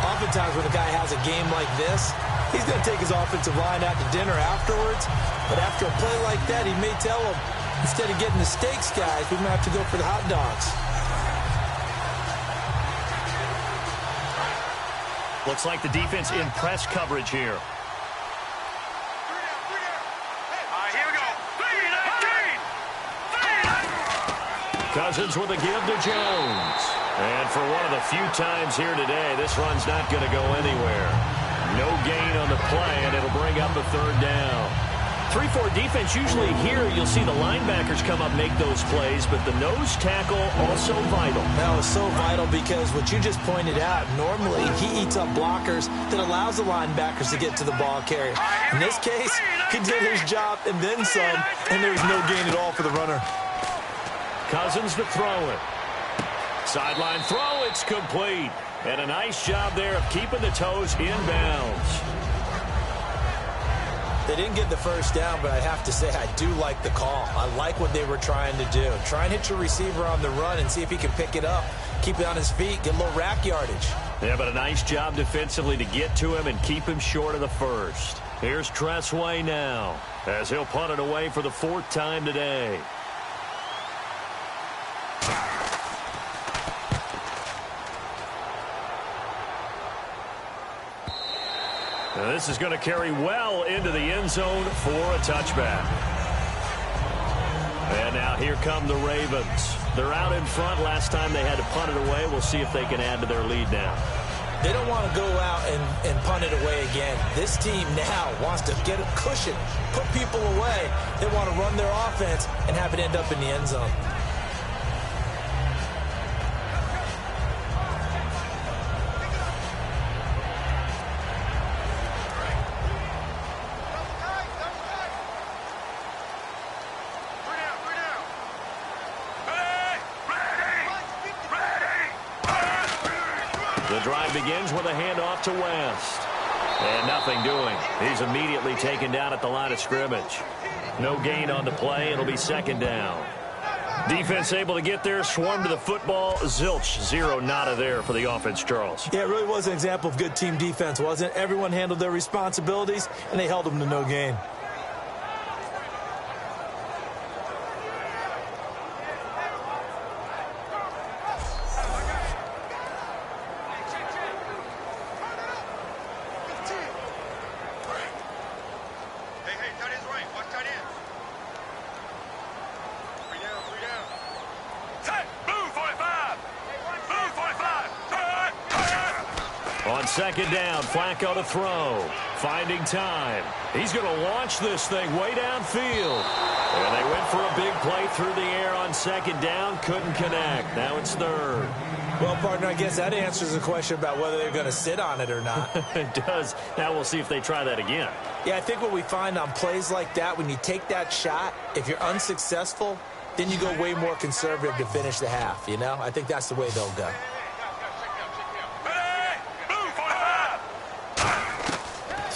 [SPEAKER 3] Oftentimes when a guy has a game like this, he's going to take his offensive line out to dinner afterwards. But after a play like that, he may tell them, instead of getting the steaks, guys, we're going to have to go for the hot dogs.
[SPEAKER 2] Looks like the defense in press coverage here. Cousins with a give to Jones. And for one of the few times here today, this run's not going to go anywhere. No gain on the play, and it'll bring up a 3rd down. 3-4 defense, usually here you'll see the linebackers come up, make those plays, but the nose tackle also vital.
[SPEAKER 3] That was so vital because what you just pointed out, normally he eats up blockers that allows the linebackers to get to the ball carrier. In this case, he did his job and then some, and there was no gain at all for the runner.
[SPEAKER 2] Cousins to throw it. Sideline throw, it's complete. And a nice job there of keeping the toes inbounds.
[SPEAKER 3] They didn't get the first down, but I have to say I do like the call. I like what they were trying to do. Try and hit your receiver on the run and see if he can pick it up. Keep it on his feet, get a little rack yardage.
[SPEAKER 2] Yeah, but a nice job defensively to get to him and keep him short of the first. Here's Tressway now, as he'll punt it away for the 4th time today. Now this is going to carry well into the end zone for a touchback. And now here come the Ravens. They're out in front. Last time they had to punt it away. We'll see if they can add to their lead now.
[SPEAKER 3] They don't want to go out and punt it away again. This team now wants to get a cushion, put people away. They want to run their offense and have it end up in the end zone.
[SPEAKER 2] The drive begins with a handoff to West. And nothing doing. He's immediately taken down at the line of scrimmage. No gain on the play. It'll be 2nd down. Defense able to get there, swarm to the football. Zilch, 0 nada there for the offense, Charles.
[SPEAKER 3] Yeah, it really was an example of good team defense, wasn't it? Everyone handled their responsibilities, and they held them to no gain.
[SPEAKER 2] On 2nd down, Flacco to throw. Finding time. He's going to launch this thing way downfield. And they went for a big play through the air on 2nd down. Couldn't connect. Now it's 3rd.
[SPEAKER 3] Well, partner, I guess that answers the question about whether they're going to sit on it or not.
[SPEAKER 2] It does. Now we'll see if they try that again.
[SPEAKER 3] Yeah, I think what we find on plays like that, when you take that shot, if you're unsuccessful, then you go way more conservative to finish the half, you know? I think that's the way they'll go.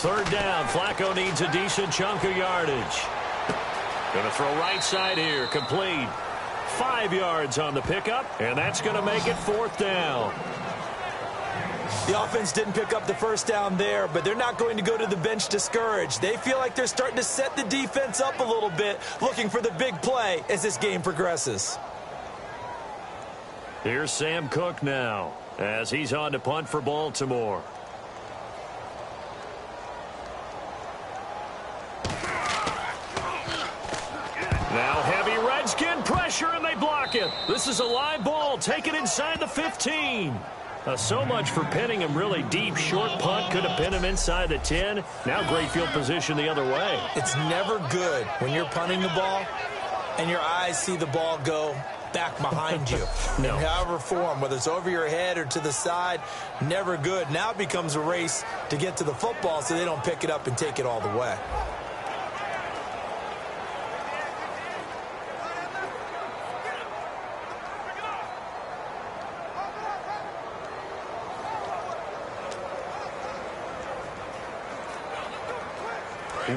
[SPEAKER 2] 3rd down. Flacco needs a decent chunk of yardage. Going to throw right side here. Complete. 5 yards on the pickup, and that's going to make it 4th down.
[SPEAKER 3] The offense didn't pick up the 1st down there, but they're not going to go to the bench discouraged. They feel like they're starting to set the defense up a little bit, looking for the big play as this game progresses.
[SPEAKER 2] Here's Sam Cook now, as he's on to punt for Baltimore. Now heavy Redskin pressure, and they block it. This is a live ball taken inside the 15. So much for pinning him really deep. Short punt could have pinned him inside the 10. Now great field position the other way.
[SPEAKER 3] It's never good when you're punting the ball and your eyes see the ball go back behind you.
[SPEAKER 2] No.
[SPEAKER 3] In however form, whether it's over your head or to the side, never good. Now it becomes a race to get to the football so they don't pick it up and take it all the way.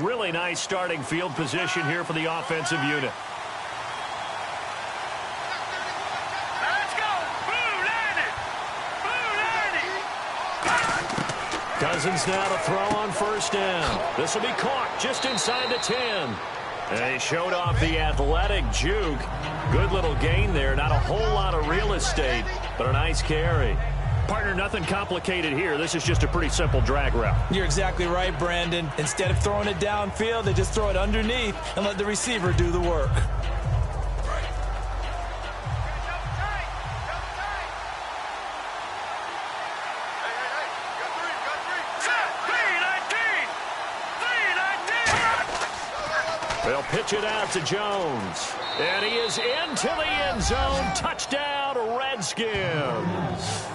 [SPEAKER 2] Really nice starting field position here for the offensive unit.
[SPEAKER 4] Let's go! Blue landed! Blue landed!
[SPEAKER 2] Cousins now to throw on 1st down. This will be caught just inside the 10. And he showed off the athletic juke. Good little gain there. Not a whole lot of real estate, but a nice carry. Partner, nothing complicated here. This is just a pretty simple drag route.
[SPEAKER 3] You're exactly right, Brandon. Instead of throwing it downfield, they just throw it underneath and let the receiver do the work.
[SPEAKER 2] They'll pitch it out to Jones. And he is into the end zone. Touchdown, Redskins.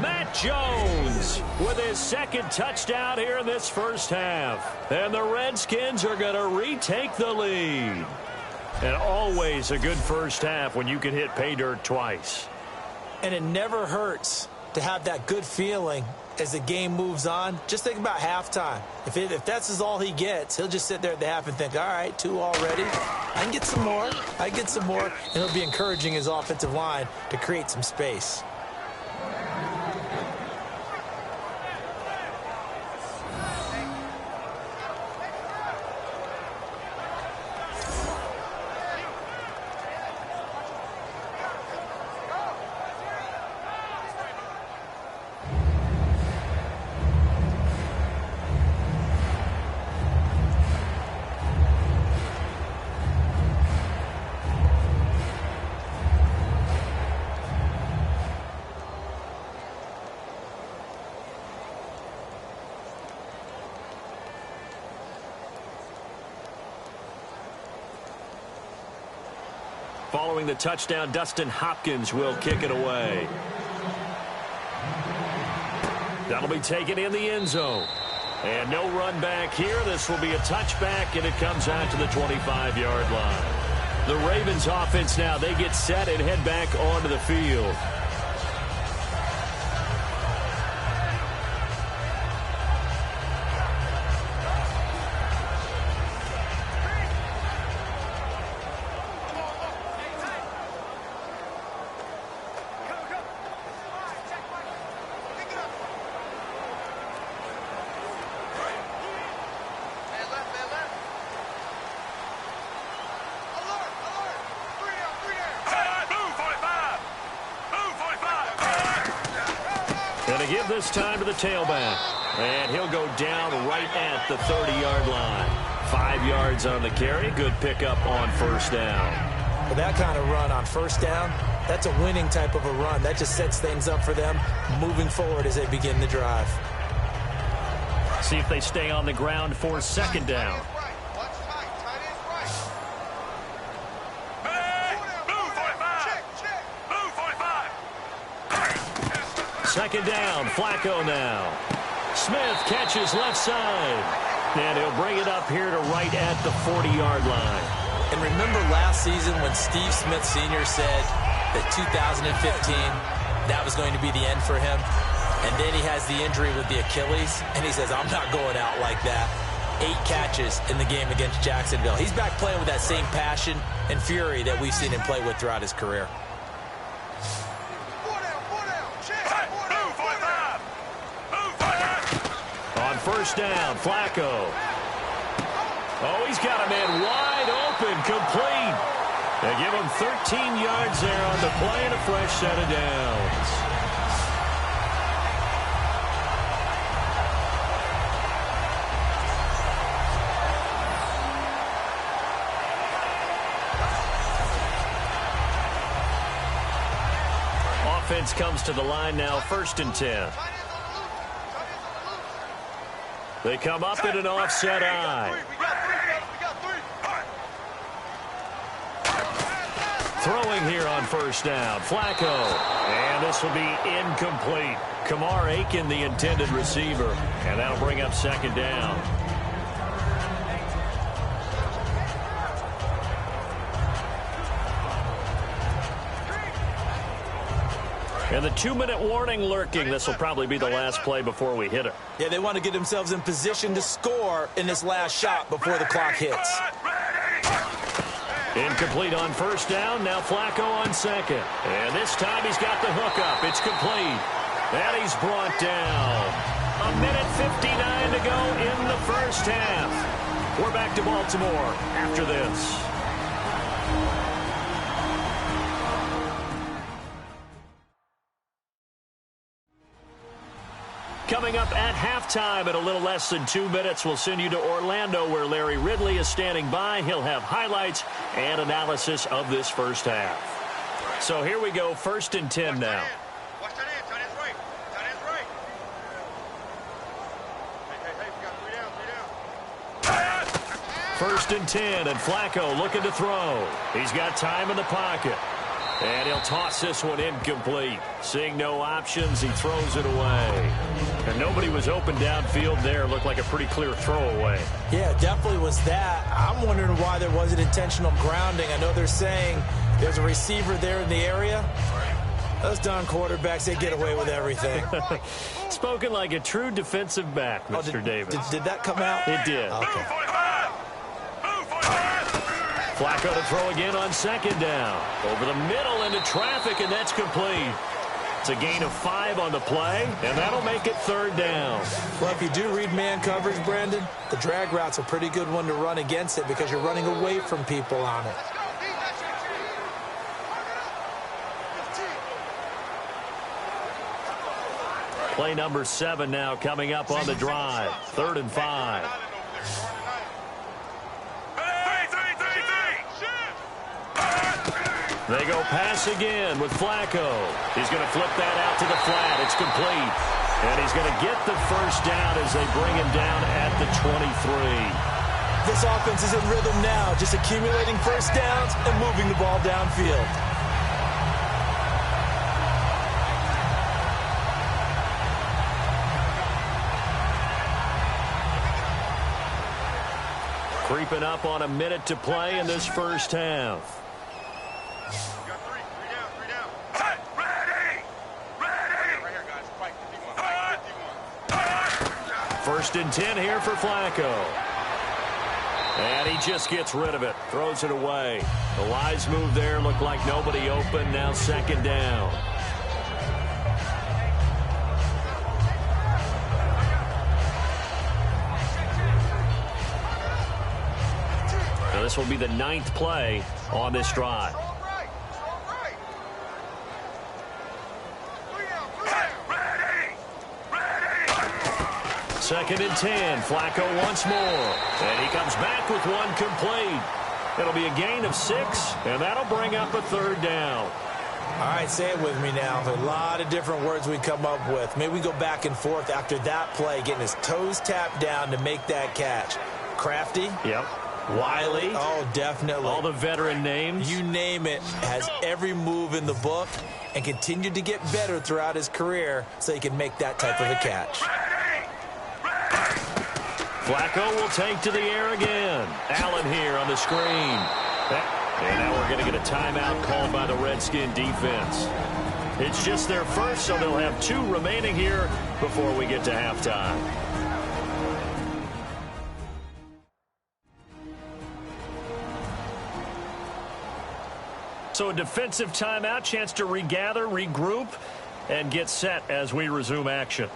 [SPEAKER 2] Matt Jones with his 2nd touchdown here in this 1st half. And the Redskins are going to retake the lead. And always a good 1st half when you can hit pay dirt twice.
[SPEAKER 3] And it never hurts to have that good feeling as the game moves on. Just think about halftime. If that's all he gets, he'll just sit there at the half and think, all right, 2 already. I can get some more. I can get some more. And he'll be encouraging his offensive line to create some space.
[SPEAKER 2] Following the touchdown, Dustin Hopkins will kick it away. That'll be taken in the end zone. And no run back here. This will be a touchback, and it comes out to the 25-yard line. The Ravens offense now, they get set and head back onto the field. Give this time to the tailback. And he'll go down right at the 30-yard line. 5 yards on the carry. Good pickup on first down.
[SPEAKER 3] Well, that kind of run on first down, that's a winning type of a run. That just sets things up for them moving forward as they begin the drive.
[SPEAKER 2] See if they stay on the ground for second down. Second down, Flacco now. Smith catches left side. And he'll bring it up here to right at the 40-yard line.
[SPEAKER 3] And remember last season when Steve Smith Sr. said that 2015, that was going to be the end for him? And then he has the injury with the Achilles, and he says, I'm not going out like that. 8 catches in the game against Jacksonville. He's back playing with that same passion and fury that we've seen him play with throughout his career.
[SPEAKER 2] First down, Flacco. Oh, he's got a man wide open, complete. They give him 13 yards there on the play and a fresh set of downs. Offense comes to the line now, 1st and 10. They come up in an offset eye. Throwing here on first down. Flacco. And this will be incomplete. Kamar Aiken, the intended receiver. And that'll bring up second down. And the 2-minute warning lurking. This will probably be the last play before we hit it.
[SPEAKER 3] Yeah, they want to get themselves in position to score in this last shot before the clock hits.
[SPEAKER 2] Incomplete on first down. Now Flacco on second. And this time he's got the hookup. It's complete. And he's brought down. 1:59 to go in the first half. We're back to Baltimore after this. Coming up at halftime in a little less than 2 minutes, we'll send you to Orlando where Larry Ridley is standing by. He'll have highlights and analysis of this first half. So here we go, 1st and 10 now.
[SPEAKER 4] Watch that end, tight end's right. Tight end's right. Hey, we got 3 down.
[SPEAKER 2] 1st and 10, and Flacco looking to throw. He's got time in the pocket. And he'll toss this one incomplete. Seeing no options, he throws it away. And nobody was open downfield there. Looked like a pretty clear throwaway.
[SPEAKER 3] Yeah, definitely was that. I'm wondering why there wasn't intentional grounding. I know they're saying there's a receiver there in the area. Those darn quarterbacks, they get away with everything.
[SPEAKER 2] Spoken like a true defensive back, Mr. Davis.
[SPEAKER 3] Did that come out?
[SPEAKER 2] It did.
[SPEAKER 3] Okay.
[SPEAKER 2] Flacco to throw again on second down. Over the middle into traffic, and that's complete. It's a gain of 5 on the play, and that'll make it 3rd down.
[SPEAKER 3] Well, if you do read man coverage, Brandon, the drag route's a pretty good one to run against it because you're running away from people on it.
[SPEAKER 2] Play number 7 now coming up on the drive. 3rd and 5. They go pass again with Flacco. He's going to flip that out to the flat. It's complete. And he's going to get the first down as they bring him down at the 23.
[SPEAKER 3] This offense is in rhythm now, just accumulating first downs and moving the ball downfield.
[SPEAKER 2] Creeping up on a minute to play in this first half. First and 10 here for Flacco. And he just gets rid of it. Throws it away. The wise move there. Looked like nobody open. Now second down. So this will be the 9th play on this drive. Second and 10. Flacco once more. And he comes back with one complete. It'll be a gain of 6, and that'll bring up a third down.
[SPEAKER 3] All right, say it with me now. A lot of different words we come up with. Maybe we go back and forth after that play, getting his toes tapped down to make that catch. Crafty.
[SPEAKER 2] Yep.
[SPEAKER 3] Wiley. Oh, definitely.
[SPEAKER 2] All the veteran names.
[SPEAKER 3] You name it. Has every move in the book and continued to get better throughout his career so he can make that type of a catch.
[SPEAKER 2] Flacco will take to the air again. Allen here on the screen. And now we're going to get a timeout called by the Redskin defense. It's just their first, so they'll have 2 remaining here before we get to halftime. So a defensive timeout, chance to regather, regroup, and get set as we resume action.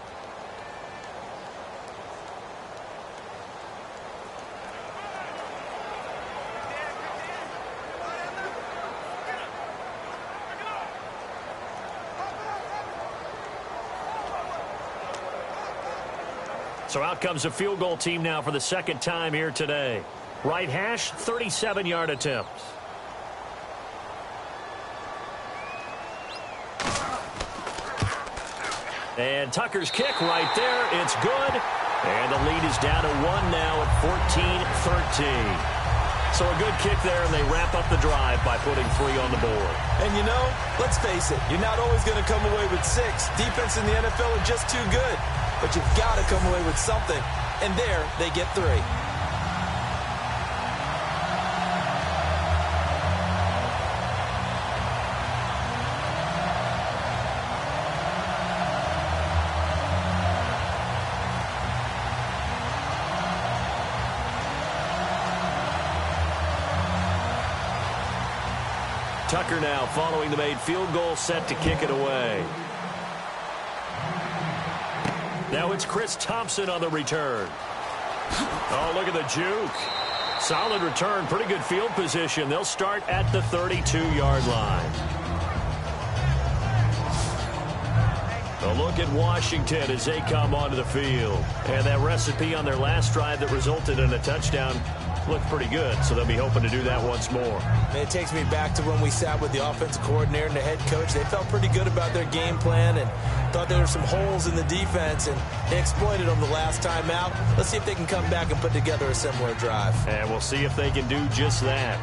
[SPEAKER 2] So out comes a field goal team now for the second time here today. Right hash, 37-yard attempts. And Tucker's kick right there. It's good. And the lead is down to 1 now at 14-13. So a good kick there, and they wrap up the drive by putting 3 on the board.
[SPEAKER 3] And you know, let's face it, you're not always going to come away with 6. Defense in the NFL are just too good. But you've got to come away with something. And there, they get 3.
[SPEAKER 2] Tucker now following the made field goal, set to kick it away. Now it's Chris Thompson on the return. Oh, look at the juke. Solid return, pretty good field position. They'll start at the 32-yard line. A look at Washington as they come onto the field. And that recipe on their last drive that resulted in a touchdown looked pretty good, so they'll be hoping to do that once more.
[SPEAKER 3] And it takes me back to when we sat with the offensive coordinator and the head coach. They felt pretty good about their game plan and thought there were some holes in the defense, and they exploited them the last time out. Let's see if they can come back and put together a similar drive.
[SPEAKER 2] And we'll see if they can do just that.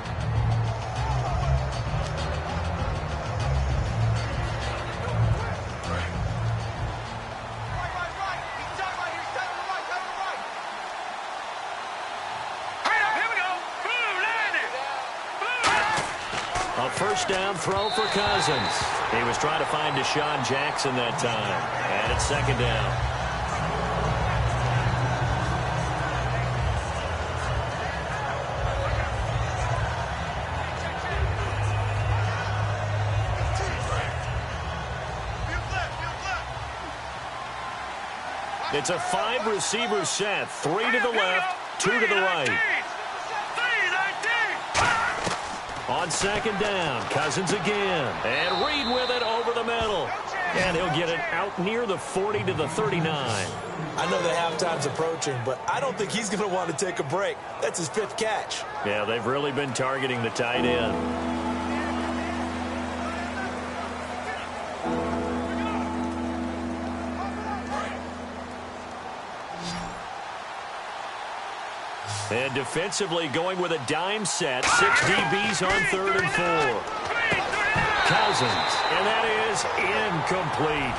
[SPEAKER 2] A first down throw for Cousins. He was trying to find Deshaun Jackson that time. And it's second down. It's a 5-receiver set. 3 to the left, 2 to the right. On second down, Cousins again. And Reed with it over the middle. And he'll get it out near the 40 to the 39.
[SPEAKER 3] I know the halftime's approaching, but I don't think he's going to want to take a break. That's his 5th catch.
[SPEAKER 2] Yeah, they've really been targeting the tight end. And defensively going with a dime set. 6 DBs on 3rd and 4. Cousins, and that is incomplete.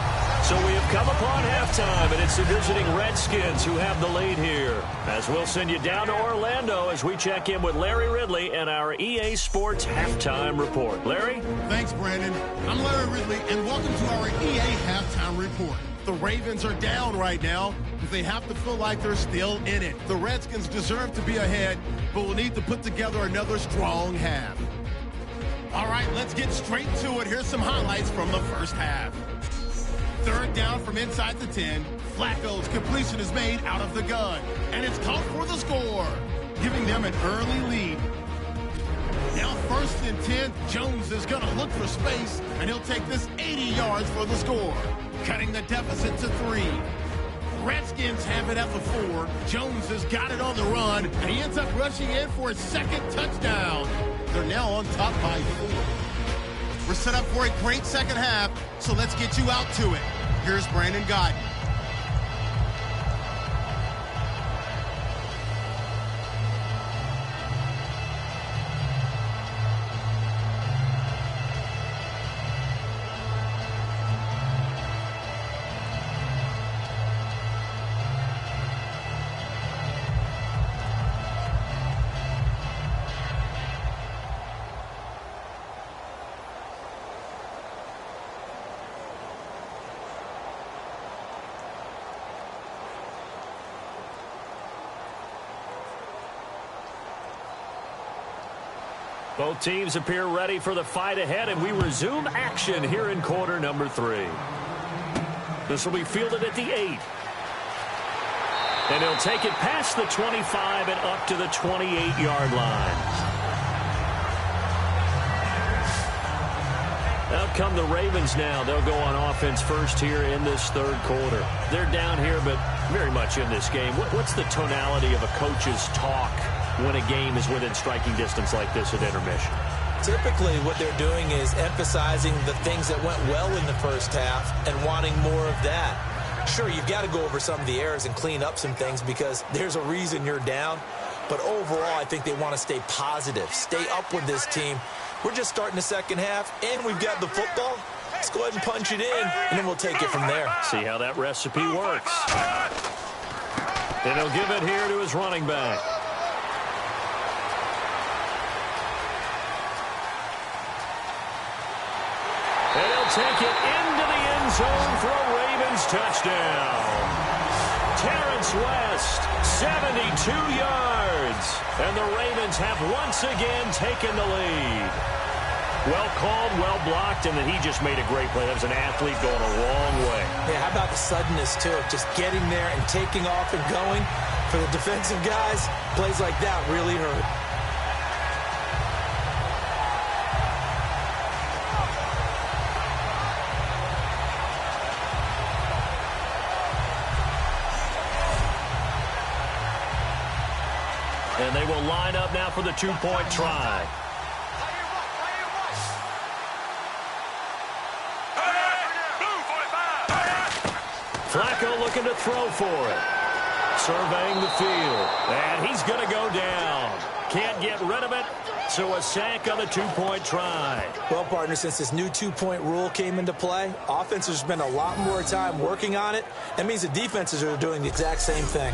[SPEAKER 2] So we have come upon halftime, and it's the visiting Redskins who have the lead here. As we'll send you down to Orlando as we check in with Larry Ridley and our EA Sports Halftime Report. Larry?
[SPEAKER 1] Thanks, Brandon. I'm Larry Ridley, and welcome to our EA Halftime Report. The Ravens are down right now, but they have to feel like they're still in it. The Redskins deserve to be ahead, but will need to put together another strong half. All right, let's get straight to it. Here's some highlights from the first half. 3rd down from inside the 10. Flacco's completion is made out of the gun, and it's called for the score, giving them an early lead. Now 1st and 10, Jones is going to look for space, and he'll take this 80 yards for the score, cutting the deficit to 3. Redskins have it at the 4. Jones has got it on the run, and he ends up rushing in for his 2nd touchdown. They're now on top by 4. We're set up for a great second half, so let's get you out to it. Here's Brandon Godden.
[SPEAKER 2] Both teams appear ready for the fight ahead, and we resume action here in quarter number 3. This will be fielded at the 8. And he'll take it past the 25 and up to the 28-yard line. Out come the Ravens now. They'll go on offense first here in this 3rd quarter. They're down here, but very much in this game. What's the tonality of a coach's talk when a game is within striking distance like this at intermission?
[SPEAKER 3] Typically what they're doing is emphasizing the things that went well in the first half and wanting more of that. Sure, you've got to go over some of the errors and clean up some things because there's a reason you're down. But overall, I think they want to stay positive, stay up with this team. We're just starting the second half, and we've got the football. Let's go ahead and punch it in, and then we'll take it from there.
[SPEAKER 2] See how that recipe works. And he'll give it here to his running back. And he'll take it into the end zone for a Ravens touchdown. Terrence West, 72 yards. And the Ravens have once again taken the lead. Well called, well blocked, and then he just made a great play. That was an athlete going a long way.
[SPEAKER 3] Yeah, how about the suddenness, too, of just getting there and taking off and going. For the defensive guys, plays like that really hurt.
[SPEAKER 2] And they will line up now for the 2-point try. Flacco looking to throw for it. Surveying the field. And he's going to go down. Can't get rid of it. So a sack on the 2-point try.
[SPEAKER 3] Well, partner, since this new 2-point rule came into play, offenses spend a lot more time working on it. That means the defenses are doing the exact same thing.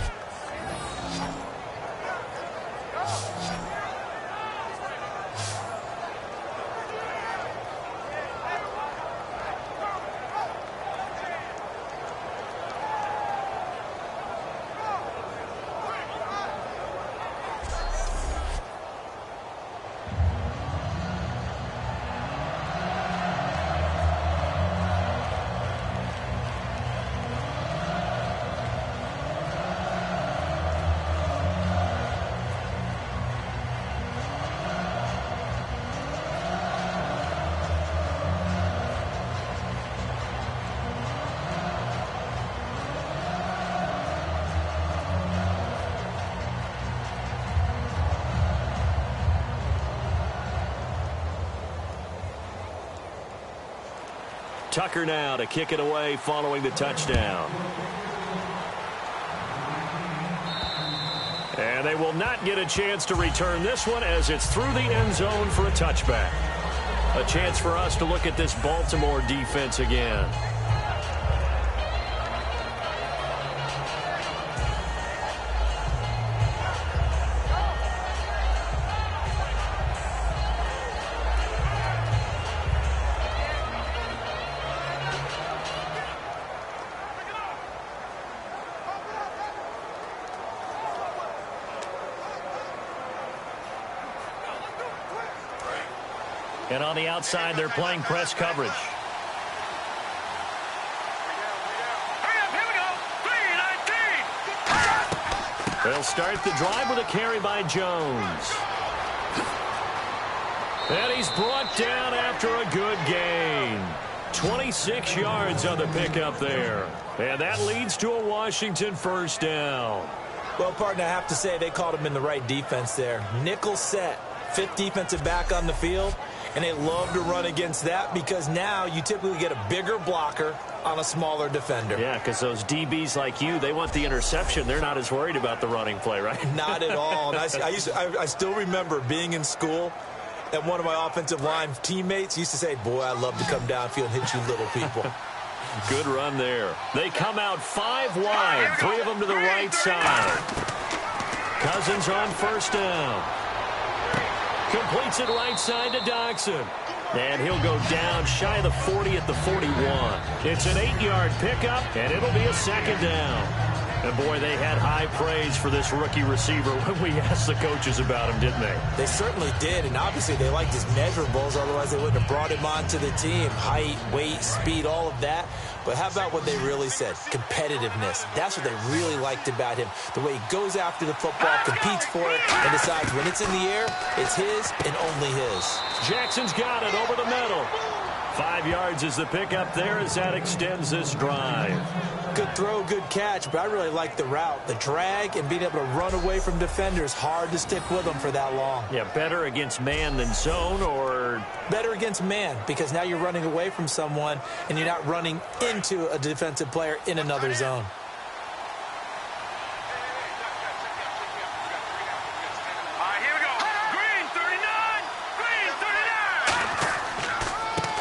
[SPEAKER 2] Tucker now to kick it away following the touchdown. And they will not get a chance to return this one as it's through the end zone for a touchback. A chance for us to look at this Baltimore defense again. And on the outside, they're playing press coverage. They'll start the drive with a carry by Jones. And he's brought down after a good gain. 26 yards on the pickup there. And that leads to a Washington first down.
[SPEAKER 3] Well, partner, I have to say they caught him in the right defense there. Nickel set, fifth defensive back on the field. And they love to run against that because now you typically get a bigger blocker on a smaller defender.
[SPEAKER 2] Yeah, because those DBs like you, they want the interception. They're not as worried about the running play, right?
[SPEAKER 3] Not at all. And I still remember being in school, and one of my offensive line teammates used to say, boy, I love to come downfield and hit you little people.
[SPEAKER 2] Good run there. They come out 5 wide, 3 of them to the right side. Cousins on first down. Completes it right side to Dodson. And he'll go down shy of the 40 at the 41. It's an 8-yard pickup, and it'll be a second down. And, boy, they had high praise for this rookie receiver when we asked the coaches about him, didn't they?
[SPEAKER 3] They certainly did, and obviously they liked his measurables. Otherwise, they wouldn't have brought him onto the team. Height, weight, speed, all of that. But how about what they really said? Competitiveness. That's what they really liked about him. The way he goes after the football, competes for it, and decides when it's in the air, it's his and only his.
[SPEAKER 2] Jackson's got it over the middle. 5 yards is the pickup there as that extends this drive.
[SPEAKER 3] Good throw, good catch, but I really like the route. The drag and being able to run away from defenders, hard to stick with them for that long.
[SPEAKER 2] Yeah, better against man than zone, or?
[SPEAKER 3] Better against man, because now you're running away from someone and you're not running into a defensive player in another zone.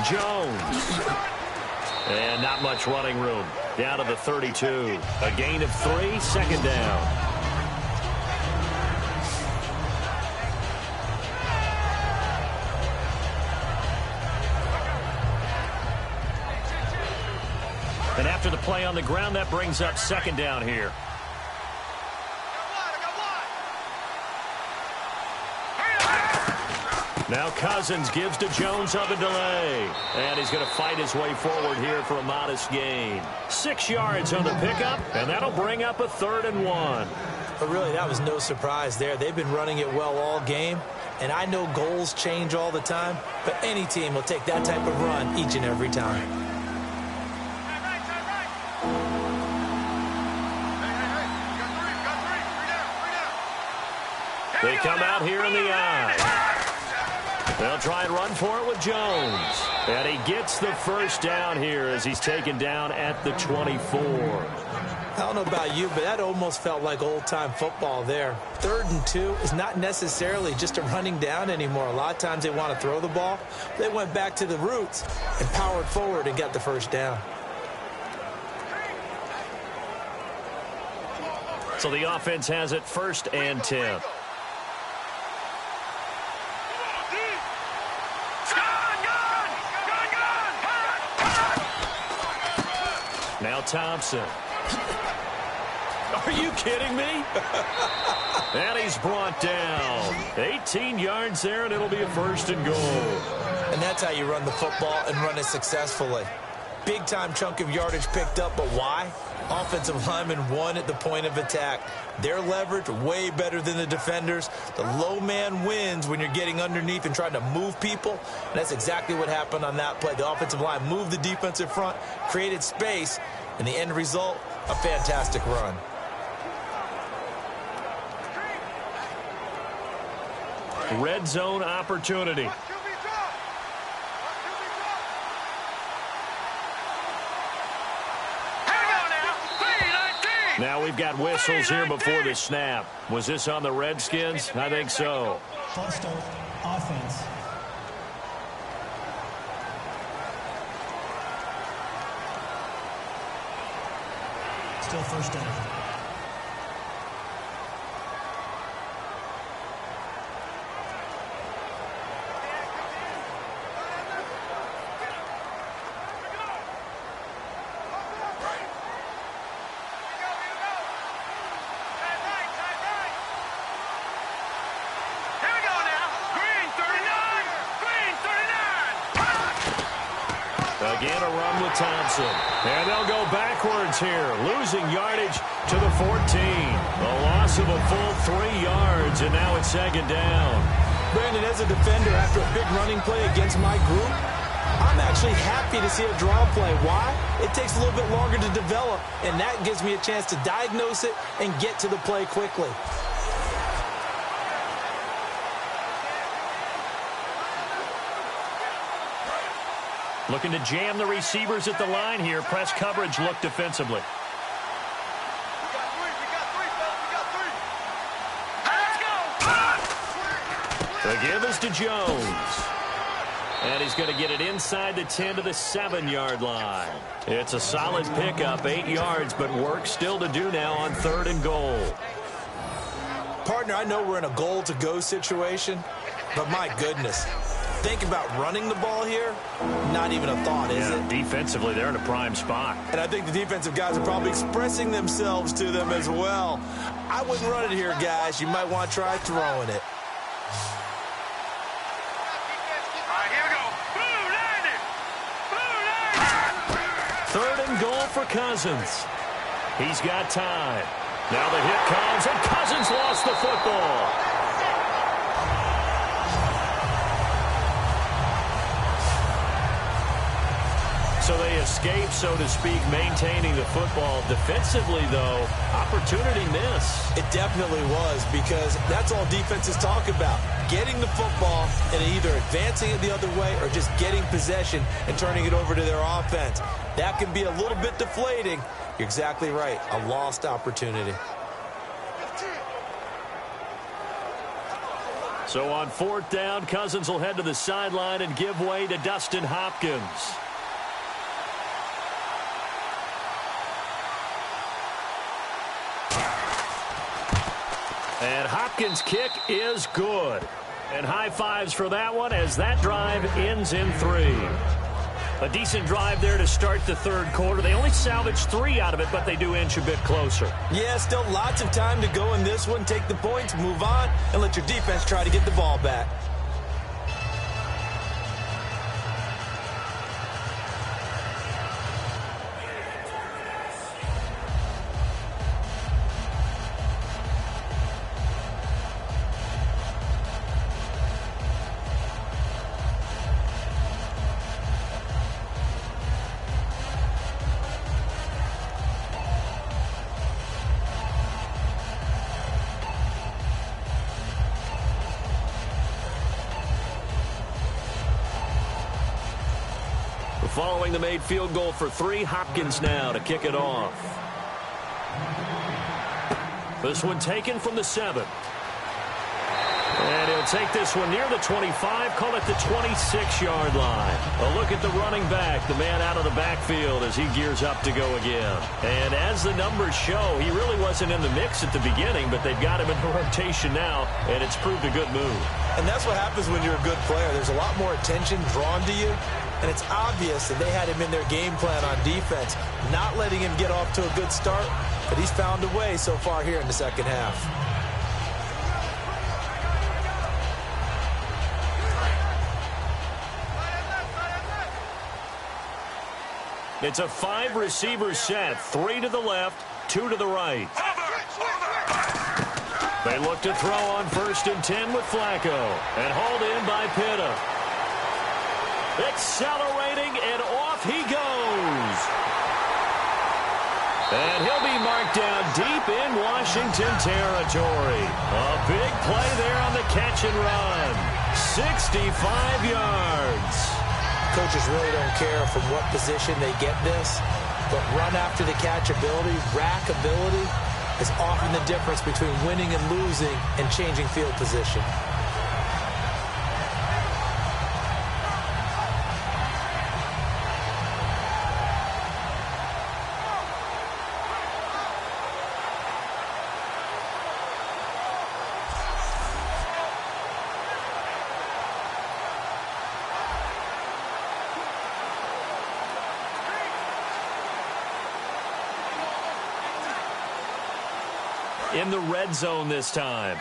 [SPEAKER 2] Jones. And not much running room. Down to the 32. A gain of 3, second down. And after the play on the ground, that brings up second down here. Now Cousins gives to Jones up a delay. And he's going to fight his way forward here for a modest gain. 6 yards on the pickup, and that'll bring up a 3rd and 1.
[SPEAKER 3] But really, that was no surprise there. They've been running it well all game. And I know goals change all the time, but any team will take that type of run each and every time.
[SPEAKER 2] They come out here in the eye. They'll try and run for it with Jones. And he gets the first down here as he's taken down at the 24.
[SPEAKER 3] I don't know about you, but that almost felt like old-time football there. 3rd and 2 is not necessarily just a running down anymore. A lot of times they want to throw the ball. They went back to the roots and powered forward and got the first down.
[SPEAKER 2] So the offense has it 1st and 10. Now Thompson. Are you kidding me? And he's brought down. 18 yards there, and it'll be a 1st and goal.
[SPEAKER 3] And that's how you run the football and run it successfully. Big-time chunk of yardage picked up, but why? Offensive linemen won at the point of attack. Their leverage way better than the defenders. The low man wins when you're getting underneath and trying to move people. And that's exactly what happened on that play. The offensive line moved the defensive front, created space, and the end result, a fantastic run.
[SPEAKER 2] Red zone opportunity. Now we've got whistles here before the snap. Was this on the Redskins? I think so.
[SPEAKER 5] False start, offense. Still first down.
[SPEAKER 2] Again, a run with Thompson. And they'll go backwards here, losing yardage to the 14. A loss of a full 3 yards, and now it's second down.
[SPEAKER 3] Brandon, as a defender, after a big running play against my group, I'm actually happy to see a draw play. Why? It takes a little bit longer to develop, and that gives me a chance to diagnose it and get to the play quickly.
[SPEAKER 2] Looking to jam the receivers at the line here. Press coverage look defensively. The give is to Jones. And he's going to get it inside the 10 to the 7-yard line. It's a solid pickup, 8 yards, but work still to do now on 3rd and goal.
[SPEAKER 3] Partner, I know we're in a goal-to-go situation, but my goodness. Think about running the ball here, not even a thought, is it?
[SPEAKER 2] Defensively, they're in a prime spot.
[SPEAKER 3] And I think the defensive guys are probably expressing themselves to them as well. I wouldn't run it here, guys. You might want to try throwing it.
[SPEAKER 4] All right, here we go. Blue landing. Blue landing.
[SPEAKER 2] 3rd and goal for Cousins. He's got time. Now the hit comes, and Cousins lost the football. So they escape, so to speak, maintaining the football. Defensively, though, opportunity miss.
[SPEAKER 3] It definitely was, because that's all defenses talk about. Getting the football and either advancing it the other way or just getting possession and turning it over to their offense. That can be a little bit deflating. You're exactly right. A lost opportunity.
[SPEAKER 2] So on 4th down, Cousins will head to the sideline and give way to Dustin Hopkins. And Hopkins' kick is good. And high fives for that one as that drive ends in 3. A decent drive there to start the 3rd quarter. They only salvaged 3 out of it, but they do inch a bit closer.
[SPEAKER 3] Yeah, still lots of time to go in this one. Take the points, move on, and let your defense try to get the ball back.
[SPEAKER 2] Following the made field goal for 3, Hopkins now to kick it off. This one taken from the 7. And he'll take this one near the 25, call it the 26-yard line. A look at the running back, the man out of the backfield as he gears up to go again. And as the numbers show, he really wasn't in the mix at the beginning, but they've got him in the rotation now, and it's proved a good move.
[SPEAKER 3] And that's what happens when you're a good player. There's a lot more attention drawn to you. And it's obvious that they had him in their game plan on defense, not letting him get off to a good start. But he's found a way so far here in the second half.
[SPEAKER 2] It's a 5-receiver set, 3 to the left, 2 to the right. They look to throw on 1st and 10 with Flacco, and hauled in by Pitta. Accelerating, and off he goes. And he'll be marked down deep in Washington territory. A big play there on the catch and run. 65 yards.
[SPEAKER 3] Coaches really don't care from what position they get this. but run after the catch ability, rack ability, is often the difference between winning and losing and changing field position.
[SPEAKER 2] In the red zone this time.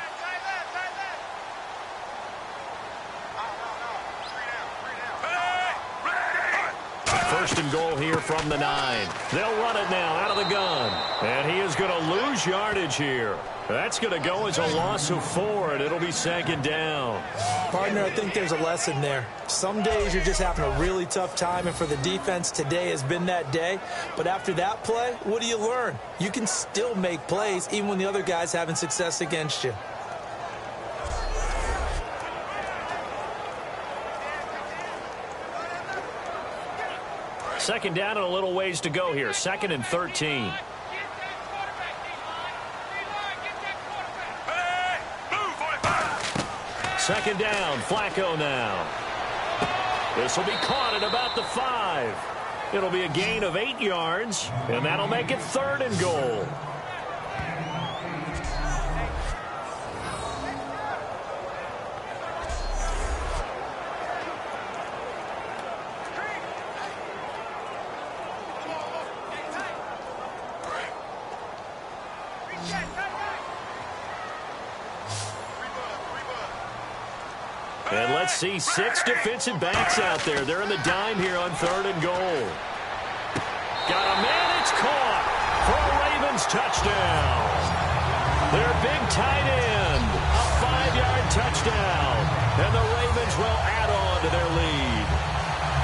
[SPEAKER 2] First and goal here from the 9. They'll run it now out of the gun. And he is going to lose yardage here. That's going to go as a loss of 4, and it'll be second down.
[SPEAKER 3] Partner, I think there's a lesson there. Some days you're just having a really tough time, and for the defense, today has been that day. But after that play, what do you learn? You can still make plays even when the other guy's having success against you.
[SPEAKER 2] Second down and a little ways to go here. Second and 13. Second down, Flacco now. This will be caught at about the 5. It'll be a gain of 8 yards, and that'll make it third and goal. And let's see 6 defensive backs out there. They're in the dime here on third and goal. Got a man, it's caught for a Ravens touchdown. Their big tight end, a 5-yard touchdown. And the Ravens will add on to their lead.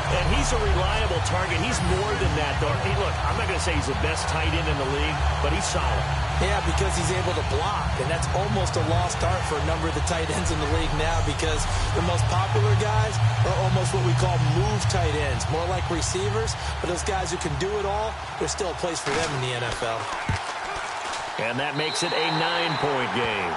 [SPEAKER 2] And he's a reliable target. He's more than that, though. Hey, look, I'm not going to say he's the best tight end in the league, but he's solid.
[SPEAKER 3] Yeah, because he's able to block, and that's almost a lost art for a number of the tight ends in the league now, because the most popular guys are almost what we call move tight ends, more like receivers. But those guys who can do it all, there's still a place for them in the NFL.
[SPEAKER 2] And that makes it a 9-point game.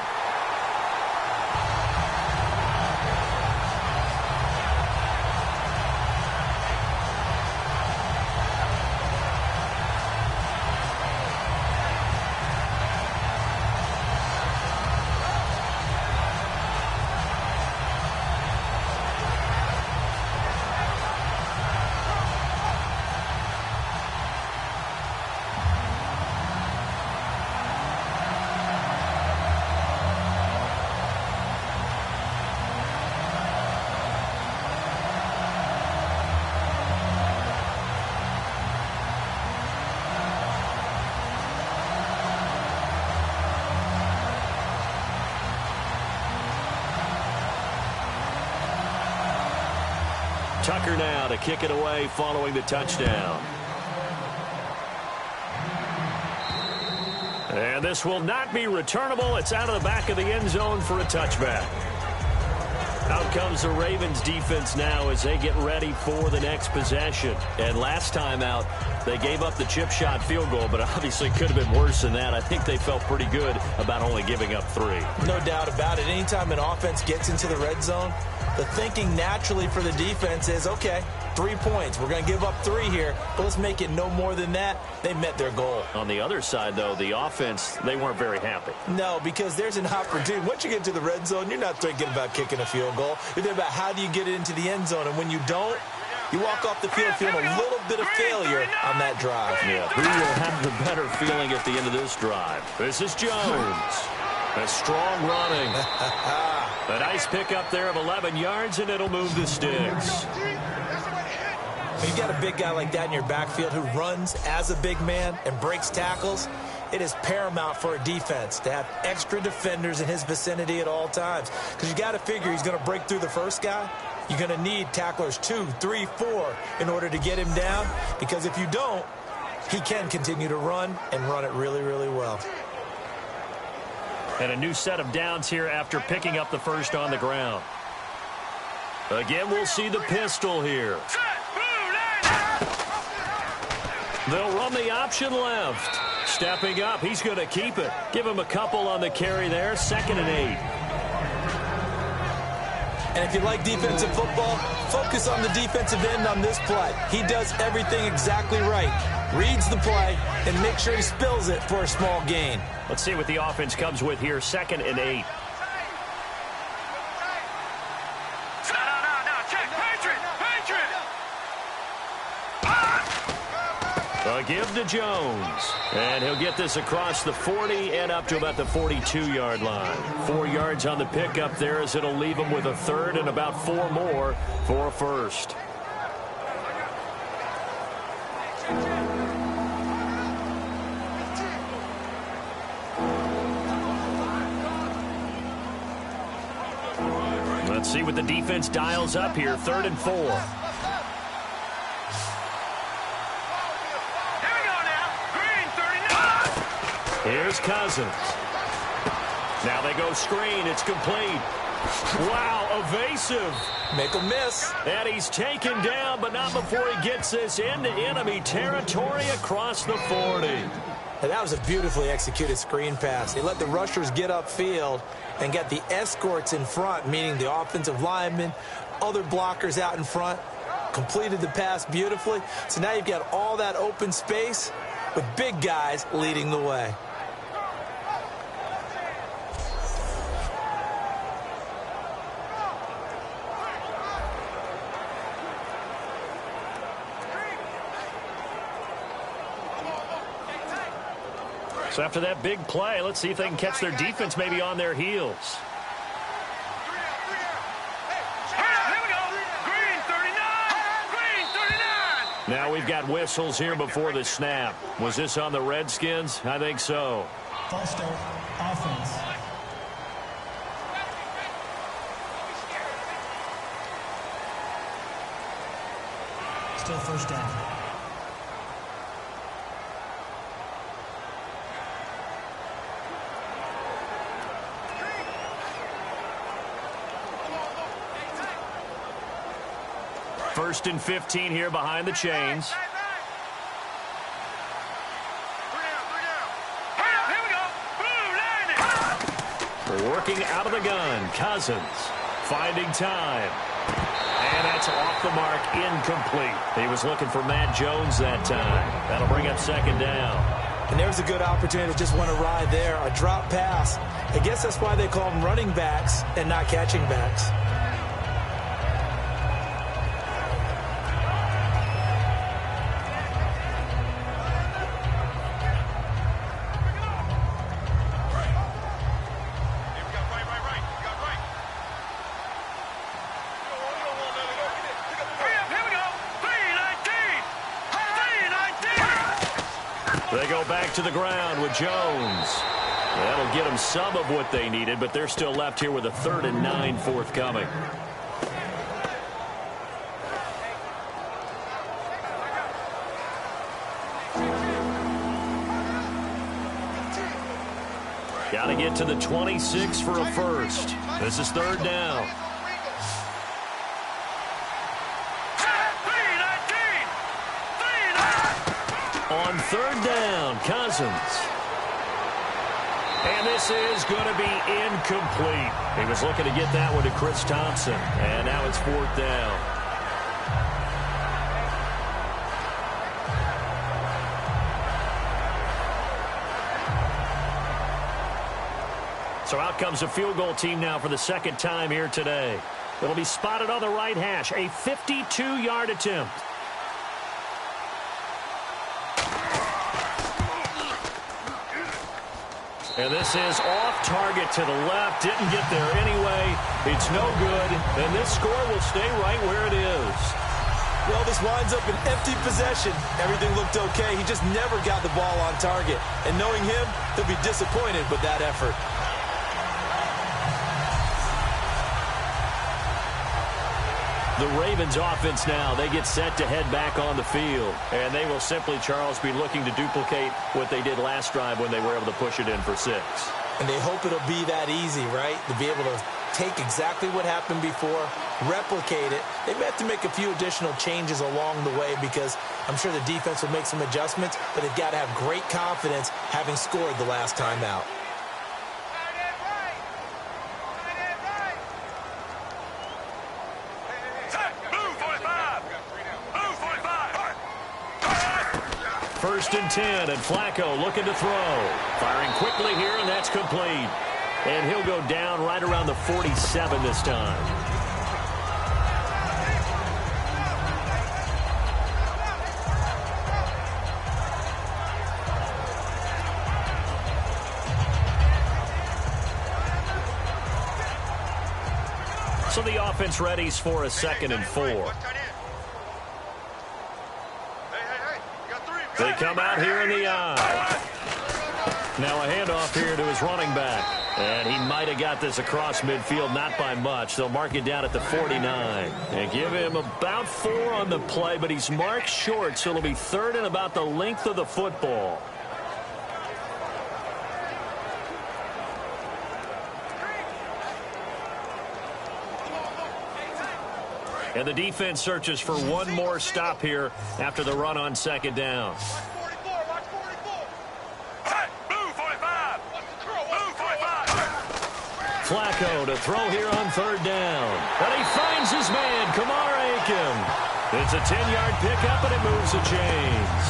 [SPEAKER 2] Tucker now to kick it away following the touchdown. And this will not be returnable. It's out of the back of the end zone for a touchback. Out comes the Ravens defense now as they get ready for the next possession. And last time out, they gave up the chip shot field goal, but obviously could have been worse than that. I think they felt pretty good about only giving up 3.
[SPEAKER 3] No doubt about it. Anytime an offense gets into the red zone, the thinking naturally for the defense is, okay, 3 points. We're going to give up 3 here, but let's make it no more than that. They met their goal.
[SPEAKER 2] On the other side, though, the offense, they weren't very happy.
[SPEAKER 3] No, because there's an opportunity. Once you get to the red zone, you're not thinking about kicking a field goal. You're thinking about how do you get it into the end zone, and when you don't, you walk off the field feeling a little bit of failure on that drive.
[SPEAKER 2] Yeah, who will have the better feeling at the end of this drive? This is Jones. A strong running. A nice pickup there of 11 yards, and it'll move the sticks.
[SPEAKER 3] When you've got a big guy like that in your backfield who runs as a big man and breaks tackles, it is paramount for a defense to have extra defenders in his vicinity at all times. Because you got to figure he's going to break through the first guy. You're going to need tacklers 2, 3, 4 in order to get him down. Because if you don't, he can continue to run and run it really, really well.
[SPEAKER 2] And a new set of downs here after picking up the first on the ground. Again, we'll see the pistol here. They'll run the option left. Stepping up, he's going to keep it. Give him a couple on the carry there. 2nd and 8.
[SPEAKER 3] And if you like defensive football, focus on the defensive end on this play. He does everything exactly right. Reads the play and makes sure he spills it for a small gain.
[SPEAKER 2] Let's see what the offense comes with here. 2nd and 8. A give to Jones. And he'll get this across the 40 and up to about the 42-yard line. 4 yards on the pickup there as it'll leave him with a 3rd and about 4 more for a 1st. Let's see what the defense dials up here. 3rd and 4. Here's Cousins. Now they go screen. It's complete. Wow, evasive.
[SPEAKER 3] Make him miss.
[SPEAKER 2] And he's taken down, but not before he gets this into enemy territory across the 40.
[SPEAKER 3] And that was a beautifully executed screen pass. He let the rushers get upfield and got the escorts in front, meaning the offensive linemen, other blockers out in front, completed the pass beautifully. So now you've got all that open space with big guys leading the way.
[SPEAKER 2] So after that big play, let's see if they can catch their defense maybe on their heels. Now we've got whistles here before the snap. Was this on the Redskins? I think so.
[SPEAKER 5] False start, offense. Still 1st down.
[SPEAKER 2] First and 15 here behind the chains. Working out of the gun. Cousins finding time. And that's off the mark, incomplete. He was looking for Matt Jones that time. That'll bring up 2nd down.
[SPEAKER 3] And there's a good opportunity to just want to ride there. A drop pass. I guess that's why they call them running backs and not catching backs.
[SPEAKER 2] They go back to the ground with Jones. That'll get them some of what they needed, but they're still left here with a 3rd and 9 forthcoming. Got to get to the 26 for a 1st. This is 3rd down. On 3rd down, Cousins. And this is going to be incomplete. He was looking to get that one to Chris Thompson. And now it's 4th down. So out comes a field goal team now for the 2nd time here today. It'll be spotted on the right hash. A 52-yard attempt. And this is off target to the left. Didn't get there anyway. It's no good. And this score will stay right where it is.
[SPEAKER 3] Well, this winds up an empty possession. Everything looked okay. He just never got the ball on target. And knowing him, he'll be disappointed with that effort.
[SPEAKER 2] The Ravens offense now, they get set to head back on the field. And they will simply, Charles, be looking to duplicate what they did last drive when they were able to push it in for 6.
[SPEAKER 3] And they hope it'll be that easy, right? To be able to take exactly what happened before, replicate it. They may have to make a few additional changes along the way because I'm sure the defense will make some adjustments, but they've got to have great confidence having scored the last time out.
[SPEAKER 2] First and 10, and Flacco looking to throw. Firing quickly here, and that's complete. And he'll go down right around the 47 this time. So the offense readies for a 2nd and 4. They come out here in the eye. Now a handoff here to his running back. And he might have got this across midfield, not by much. They'll mark it down at the 49. And give him about 4 on the play, but he's marked short, so it'll be 3rd and about the length of the football. And the defense searches for one more stop here after the run on 2nd down. Flacco to throw here on 3rd down. And he finds his man, Kamar Aiken. It's a 10-yard pickup, and it moves the chains.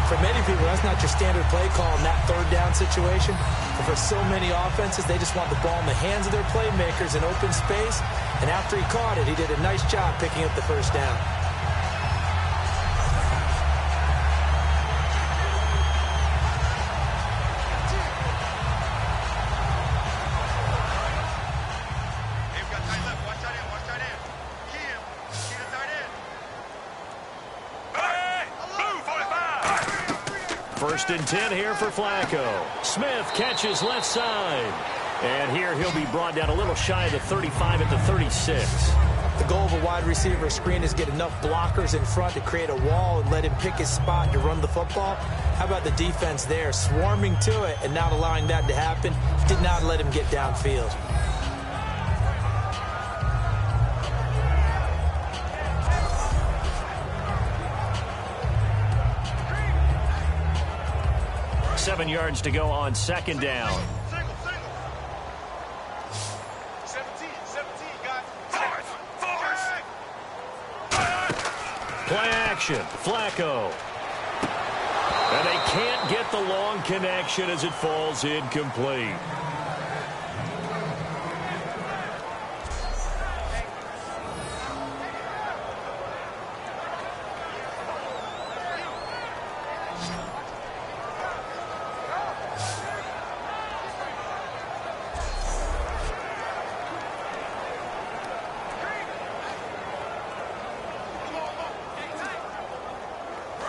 [SPEAKER 3] For many people, that's not your standard play call in that 3rd down situation. But for so many offenses, they just want the ball in the hands of their playmakers in open space. And after he caught it, he did a nice job picking up the 1st down.
[SPEAKER 2] First and 10 here for Flacco. Smith catches left side. And here he'll be brought down a little shy of the 35 at the 36.
[SPEAKER 3] The goal of a wide receiver screen is get enough blockers in front to create a wall and let him pick his spot to run the football. How about the defense there, swarming to it and not allowing that to happen? Did not let him get downfield.
[SPEAKER 2] Seven yards to go on 2nd down. Play action, Flacco. And they can't get the long connection as it falls incomplete.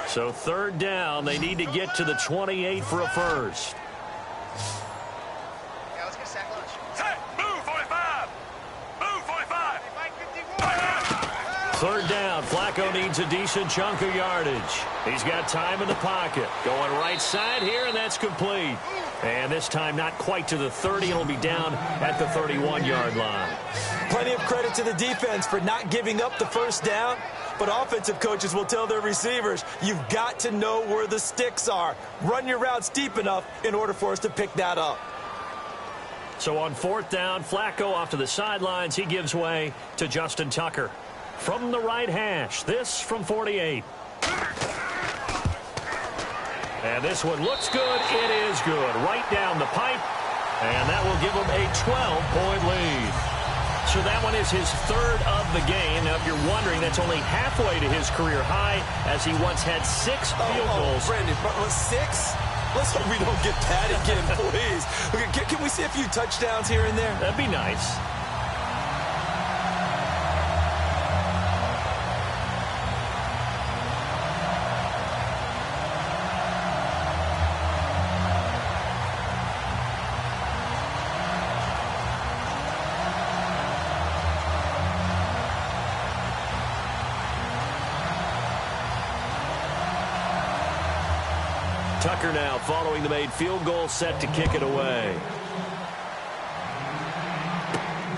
[SPEAKER 2] So 3rd down, they need to get to the 28 for a first.
[SPEAKER 4] Yeah, let's get sack lunch. Hey, move 45! Move 45!
[SPEAKER 2] 3rd down, Flacco needs a decent chunk of yardage. He's got time in the pocket. Going right side here, and that's complete. And this time not quite to the 30. It'll be down at the 31-yard line.
[SPEAKER 3] Plenty of credit to the defense for not giving up the 1st down. But offensive coaches will tell their receivers, you've got to know where the sticks are. Run your routes deep enough in order for us to pick that up.
[SPEAKER 2] So on 4th down, Flacco off to the sidelines. He gives way to Justin Tucker. From the right hash, this from 48. And this one looks good. It is good. Right down the pipe. And that will give him a 12-point lead. So that one is his 3rd of the game. Now, if you're wondering, that's only halfway to his career high, as he once had 6 field goals.
[SPEAKER 3] Brandon, 6? Let's hope we don't get that again, please. Okay, can we see a few touchdowns here and there?
[SPEAKER 2] That'd be nice. Tucker now following the made field goal, set to kick it away.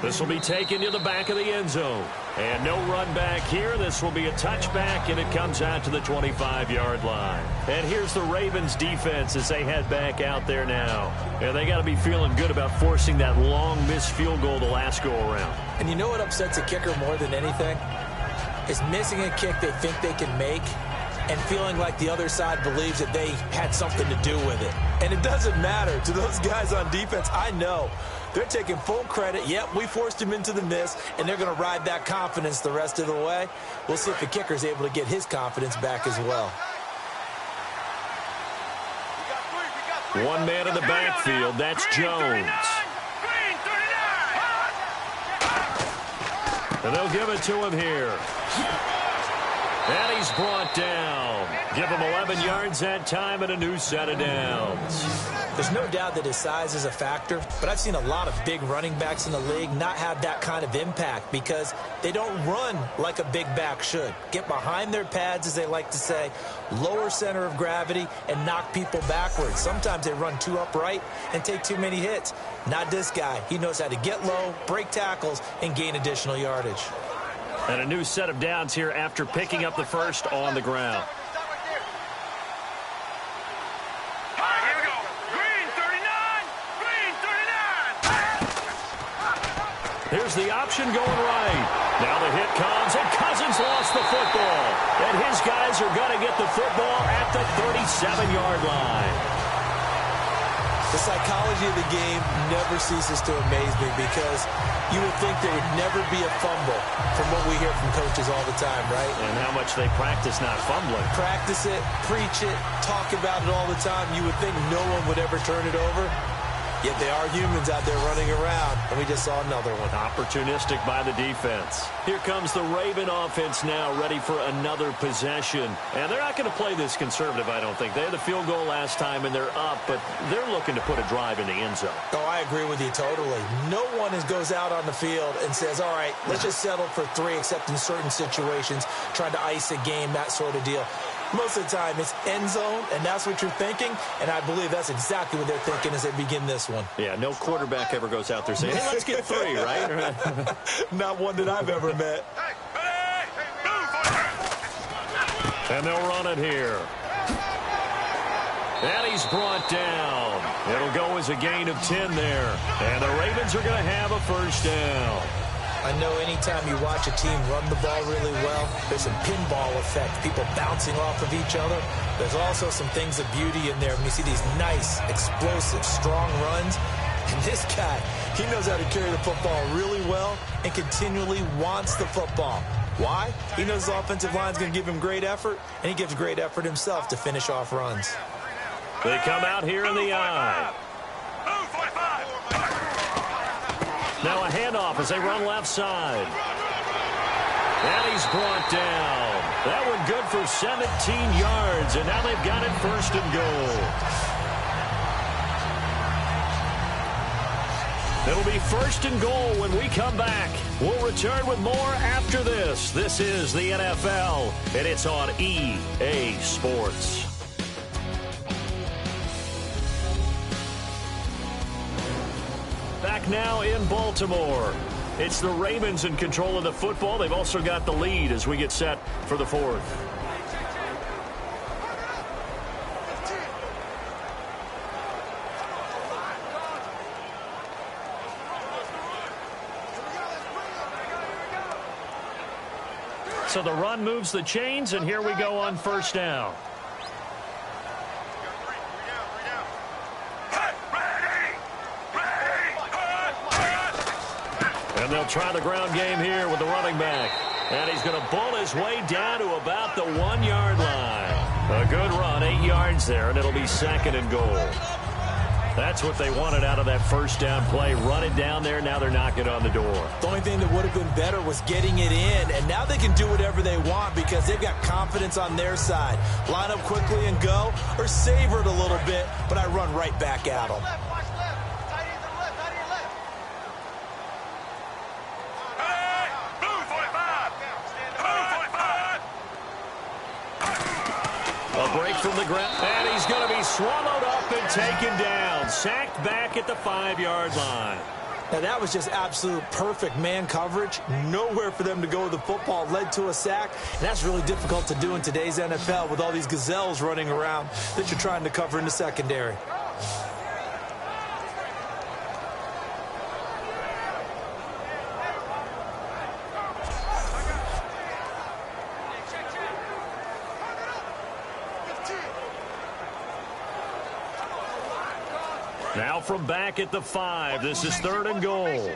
[SPEAKER 2] This will be taken to the back of the end zone. And no run back here. This will be a touchback, and it comes out to the 25-yard line. And here's the Ravens defense as they head back out there now. And they got to be feeling good about forcing that long missed field goal the last go-around.
[SPEAKER 3] And you know what upsets a kicker more than anything? Is missing a kick they think they can make and feeling like the other side believes that they had something to do with it. And it doesn't matter to those guys on defense. I know. They're taking full credit. Yep, we forced him into the miss, and they're going to ride that confidence the rest of the way. We'll see if the kicker's able to get his confidence back as well.
[SPEAKER 2] One man in the backfield. That's Jones. And they'll give it to him here. And he's brought down. Give him 11 yards that time and a new set of downs.
[SPEAKER 3] There's no doubt that his size is a factor, but I've seen a lot of big running backs in the league not have that kind of impact because they don't run like a big back should. Get behind their pads, as they like to say, lower center of gravity, and knock people backwards. Sometimes they run too upright and take too many hits. Not this guy. He knows how to get low, break tackles, and gain additional yardage.
[SPEAKER 2] And a new set of downs here after picking up the first on the ground. Here's the option going right. Now the hit comes, and Cousins lost the football. And his guys are going to get the football at the 37-yard line.
[SPEAKER 3] The psychology of the game never ceases to amaze me because you would think there would never be a fumble from what we hear from coaches all the time, right?
[SPEAKER 2] And how much they practice not fumbling.
[SPEAKER 3] Practice it, preach it, talk about it all the time. You would think no one would ever turn it over. Yet they are humans out there running around, and we just saw another one.
[SPEAKER 2] Opportunistic by the defense. Here comes the Raven offense now, ready for another possession. And they're not going to play this conservative, I don't think. They had the field goal last time, and they're up, but they're looking to put a drive in the end zone.
[SPEAKER 3] Oh, I agree with you totally. No one goes out on the field and says, all right, let's just settle for 3, except in certain situations, trying to ice a game, that sort of deal. Most of the time, it's end zone, and that's what you're thinking, and I believe that's exactly what they're thinking as they begin this one.
[SPEAKER 2] Yeah, no quarterback ever goes out there saying, hey, let's get 3, right?
[SPEAKER 3] Not one that I've ever met.
[SPEAKER 2] And they'll run it here. And he's brought down. It'll go as a gain of 10 there. And the Ravens are going to have a first down.
[SPEAKER 3] I know anytime you watch a team run the ball really well, there's some pinball effect, people bouncing off of each other. There's also some things of beauty in there when you see these nice, explosive, strong runs. And this guy, he knows how to carry the football really well and continually wants the football. Why? He knows the offensive line's going to give him great effort, and he gives great effort himself to finish off runs.
[SPEAKER 2] They come out here in the eye. Now a handoff as they run left side. And he's brought down. That one good for 17 yards, and now they've got it first and goal. It'll be first and goal when we come back. We'll return with more after this. This is the NFL, and it's on EA Sports. Back now in Baltimore. It's the Ravens in control of the football. They've also got the lead as we get set for the fourth. So the run moves the chains, and here we go on first down. And they'll try the ground game here with the running back. And he's going to bull his way down to about the 1-yard line. A good run, 8 yards there, and it'll be second and goal. That's what they wanted out of that first down play. Run it down there. Now they're knocking on the door.
[SPEAKER 3] The only thing that would have been better was getting it in. And now they can do whatever they want because they've got confidence on their side. Line up quickly and go, or savor it a little bit, but I run right back at them.
[SPEAKER 2] A break from the ground, and he's going to be swallowed up and taken down. Sacked back at the 5-yard line.
[SPEAKER 3] Now, that was just absolute perfect man coverage. Nowhere for them to go with the football. Led to a sack. And that's really difficult to do in today's NFL with all these gazelles running around that you're trying to cover in the secondary.
[SPEAKER 2] Now from back at the 5, this is 3rd and goal.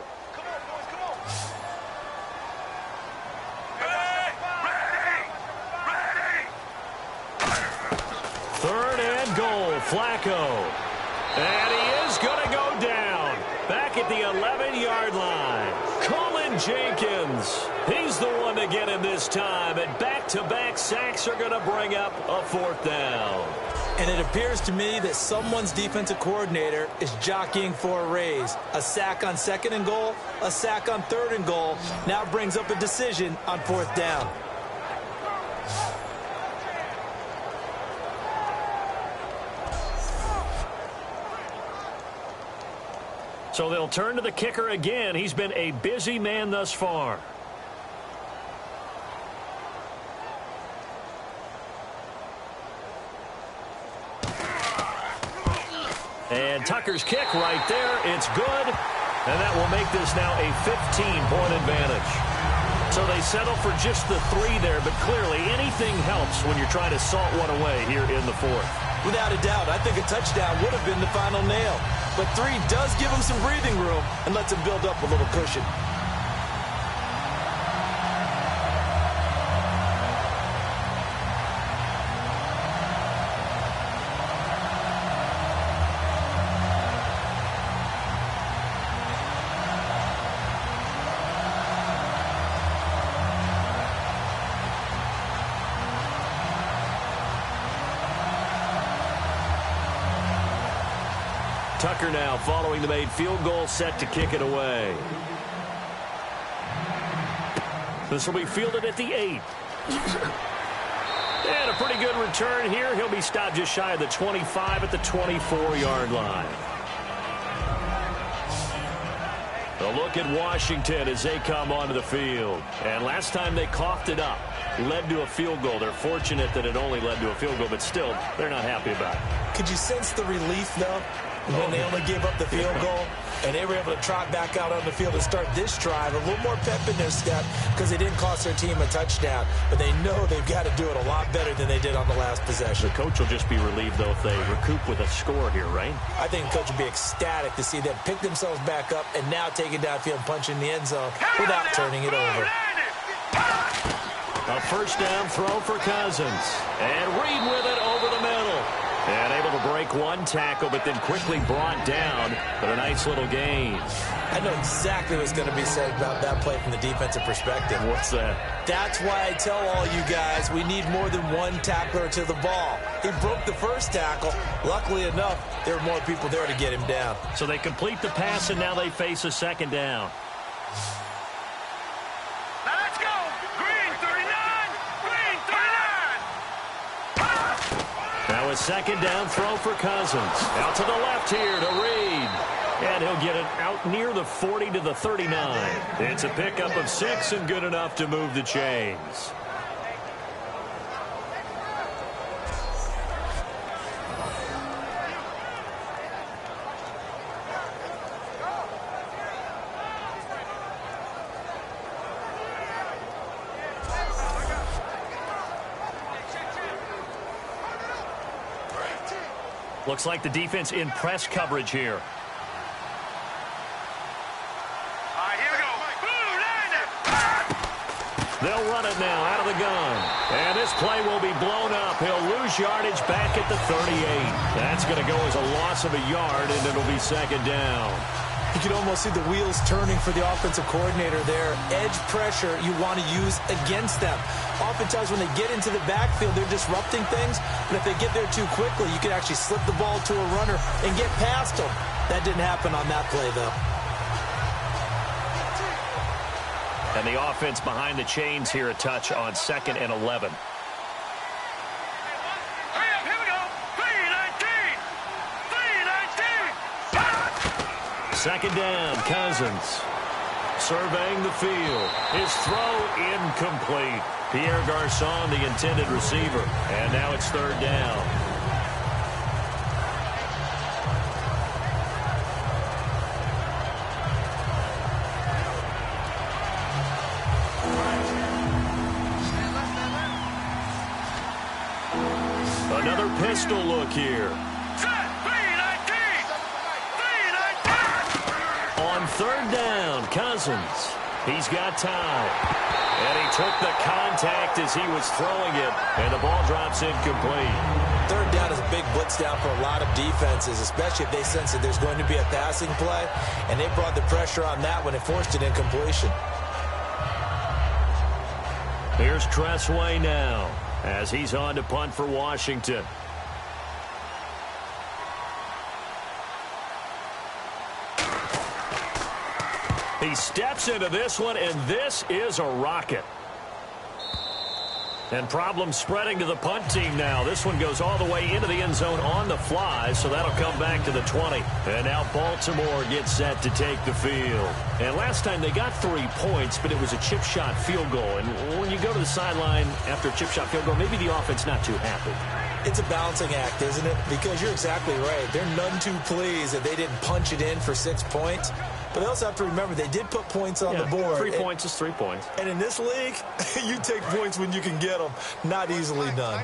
[SPEAKER 2] Third and goal, Flacco. And he is going to go down. Back at the 11-yard line. Colin Jenkins. He's the one to get him this time. And back-to-back sacks are going to bring up a 4th down.
[SPEAKER 3] And it appears to me that someone's defensive coordinator is jockeying for a raise. A sack on 2nd and goal, a sack on 3rd and goal. Now brings up a decision on 4th down.
[SPEAKER 2] So they'll turn to the kicker again. He's been a busy man thus far. And Tucker's kick right there. It's good. And that will make this now a 15-point advantage. So they settle for just the 3 there, but clearly anything helps when you're trying to salt one away here in the 4th.
[SPEAKER 3] Without a doubt, I think a touchdown would have been the final nail. But 3 does give him some breathing room and lets him build up a little cushion.
[SPEAKER 2] Tucker now following the made field goal, set to kick it away. This will be fielded at the 8. And a pretty good return here. He'll be stopped just shy of the 25 at the 24-yard line. A look at Washington as they come onto the field. And last time they coughed it up, led to a field goal. They're fortunate that it only led to a field goal, but still, they're not happy about it.
[SPEAKER 3] Could you sense the relief, though, when they only gave up the field goal and they were able to trot back out on the field and start this drive? A little more pep in their step because they didn't cost their team a touchdown, but they know they've got to do it a lot better than they did on the last possession.
[SPEAKER 2] The coach will just be relieved, though, if they recoup with a score here, right?
[SPEAKER 3] I think the coach will be ecstatic to see them pick themselves back up and now take it downfield and punch in the end zone without turning it over.
[SPEAKER 2] A 1st down throw for Cousins. And Reed with it over the middle. And able to break one tackle, but then quickly brought down. But a nice little gain.
[SPEAKER 3] I know exactly what's going to be said about that play from the defensive perspective.
[SPEAKER 2] What's that?
[SPEAKER 3] That's why I tell all you guys we need more than one tackler to the ball. He broke the first tackle. Luckily enough, there were more people there to get him down.
[SPEAKER 2] So they complete the pass, and now they face a 2nd down. Now a 2nd down throw for Cousins. Out to the left here to Reed. And he'll get it out near the 40 to the 39. It's a pickup of 6 and good enough to move the chains. Looks like the defense in press coverage here.
[SPEAKER 4] Here we go.
[SPEAKER 2] They'll run it now out of the gun. And this play will be blown up. He'll lose yardage back at the 38. That's going to go as a loss of a yard, and it'll be 2nd down.
[SPEAKER 3] You can almost see the wheels turning for the offensive coordinator there. Edge pressure you want to use against them. Oftentimes when they get into the backfield, they're disrupting things. But if they get there too quickly, you can actually slip the ball to a runner and get past them. That didn't happen on that play, though.
[SPEAKER 2] And the offense behind the chains here a touch on 2nd and 11. Second down, Cousins. Surveying the field. His throw incomplete. Pierre Garçon, the intended receiver. And now it's third down. Another pistol look here. On third down, Cousins. He's got time. And he took the contact as he was throwing it. And the ball drops incomplete.
[SPEAKER 3] Third down is a big blitz down for a lot of defenses, especially if they sense that there's going to be a passing play. And they brought the pressure on that when it forced an incompletion.
[SPEAKER 2] Here's Tressway now as he's on to punt for Washington. He steps into this one, and this is a rocket. And problems spreading to the punt team now. This one goes all the way into the end zone on the fly, so that'll come back to the 20. And now Baltimore gets set to take the field. And last time they got 3 points, but it was a chip shot field goal. And when you go to the sideline after a chip shot field goal, maybe the offense not too happy.
[SPEAKER 3] It's a balancing act, isn't it? Because you're exactly right. They're none too pleased that they didn't punch it in for 6 points. But they also have to remember they did put points on the board.
[SPEAKER 2] 3 points is 3 points.
[SPEAKER 3] And in this league, you take points when you can get them. Not easily done.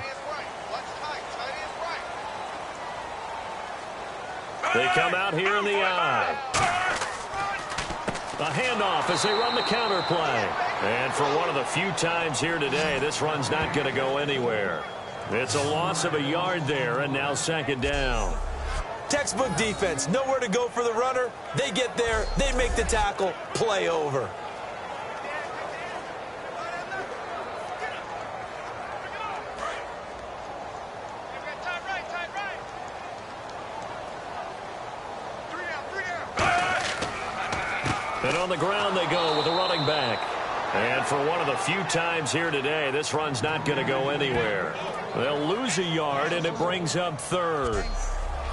[SPEAKER 2] They come out here in the eye. A handoff as they run the counter play. And for one of the few times here today, this run's not going to go anywhere. It's a loss of a yard there, and now second down.
[SPEAKER 3] Textbook defense, nowhere to go for the runner. They get there, they make the tackle, play over.
[SPEAKER 2] And on the ground they go with a running back. And for one of the few times here today, this run's not going to go anywhere. They'll lose a yard, and it brings up third.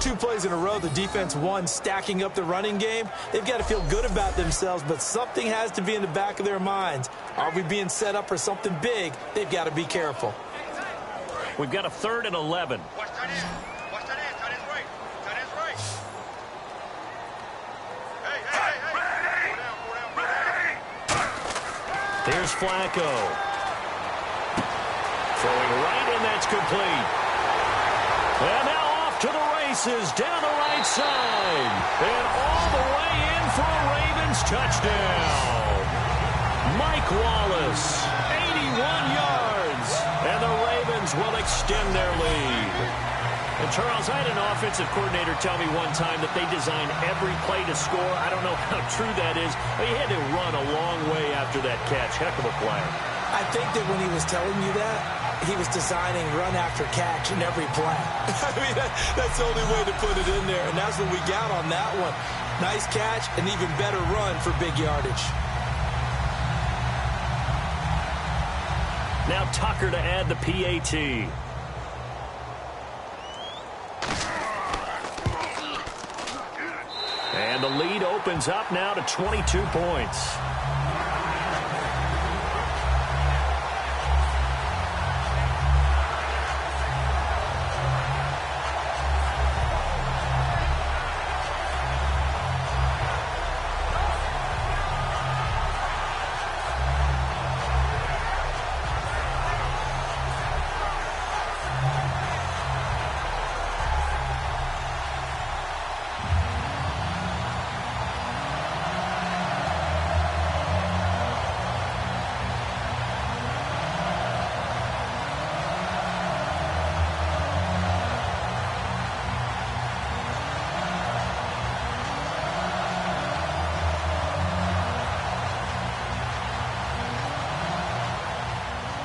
[SPEAKER 3] 2 plays in a row, the defense won, stacking up the running game. They've got to feel good about themselves, but something has to be in the back of their minds. Are we being set up for something big? They've got to be careful.
[SPEAKER 2] We've got a 3rd and 11.
[SPEAKER 4] Watch that in. Watch that in. Tight end's right. Tight end's right. Hey. Go down.
[SPEAKER 2] Here's Flacco. Throwing right, and that's complete. And now off to the races down the right side. And all the way in for a Ravens touchdown. Mike Wallace, 81 yards. And the Ravens will extend their lead. And, Charles, I had an offensive coordinator tell me one time that they design every play to score. I don't know how true that is, but he had to run a long way after that catch. Heck of a play.
[SPEAKER 3] I think that when he was telling you that, he was designing run after catch in every play. I mean, that's the only way to put it in there, and that's what we got on that one. Nice catch, an even better run for big yardage.
[SPEAKER 2] Now Tucker to add the PAT. And the lead opens up now to 22 points.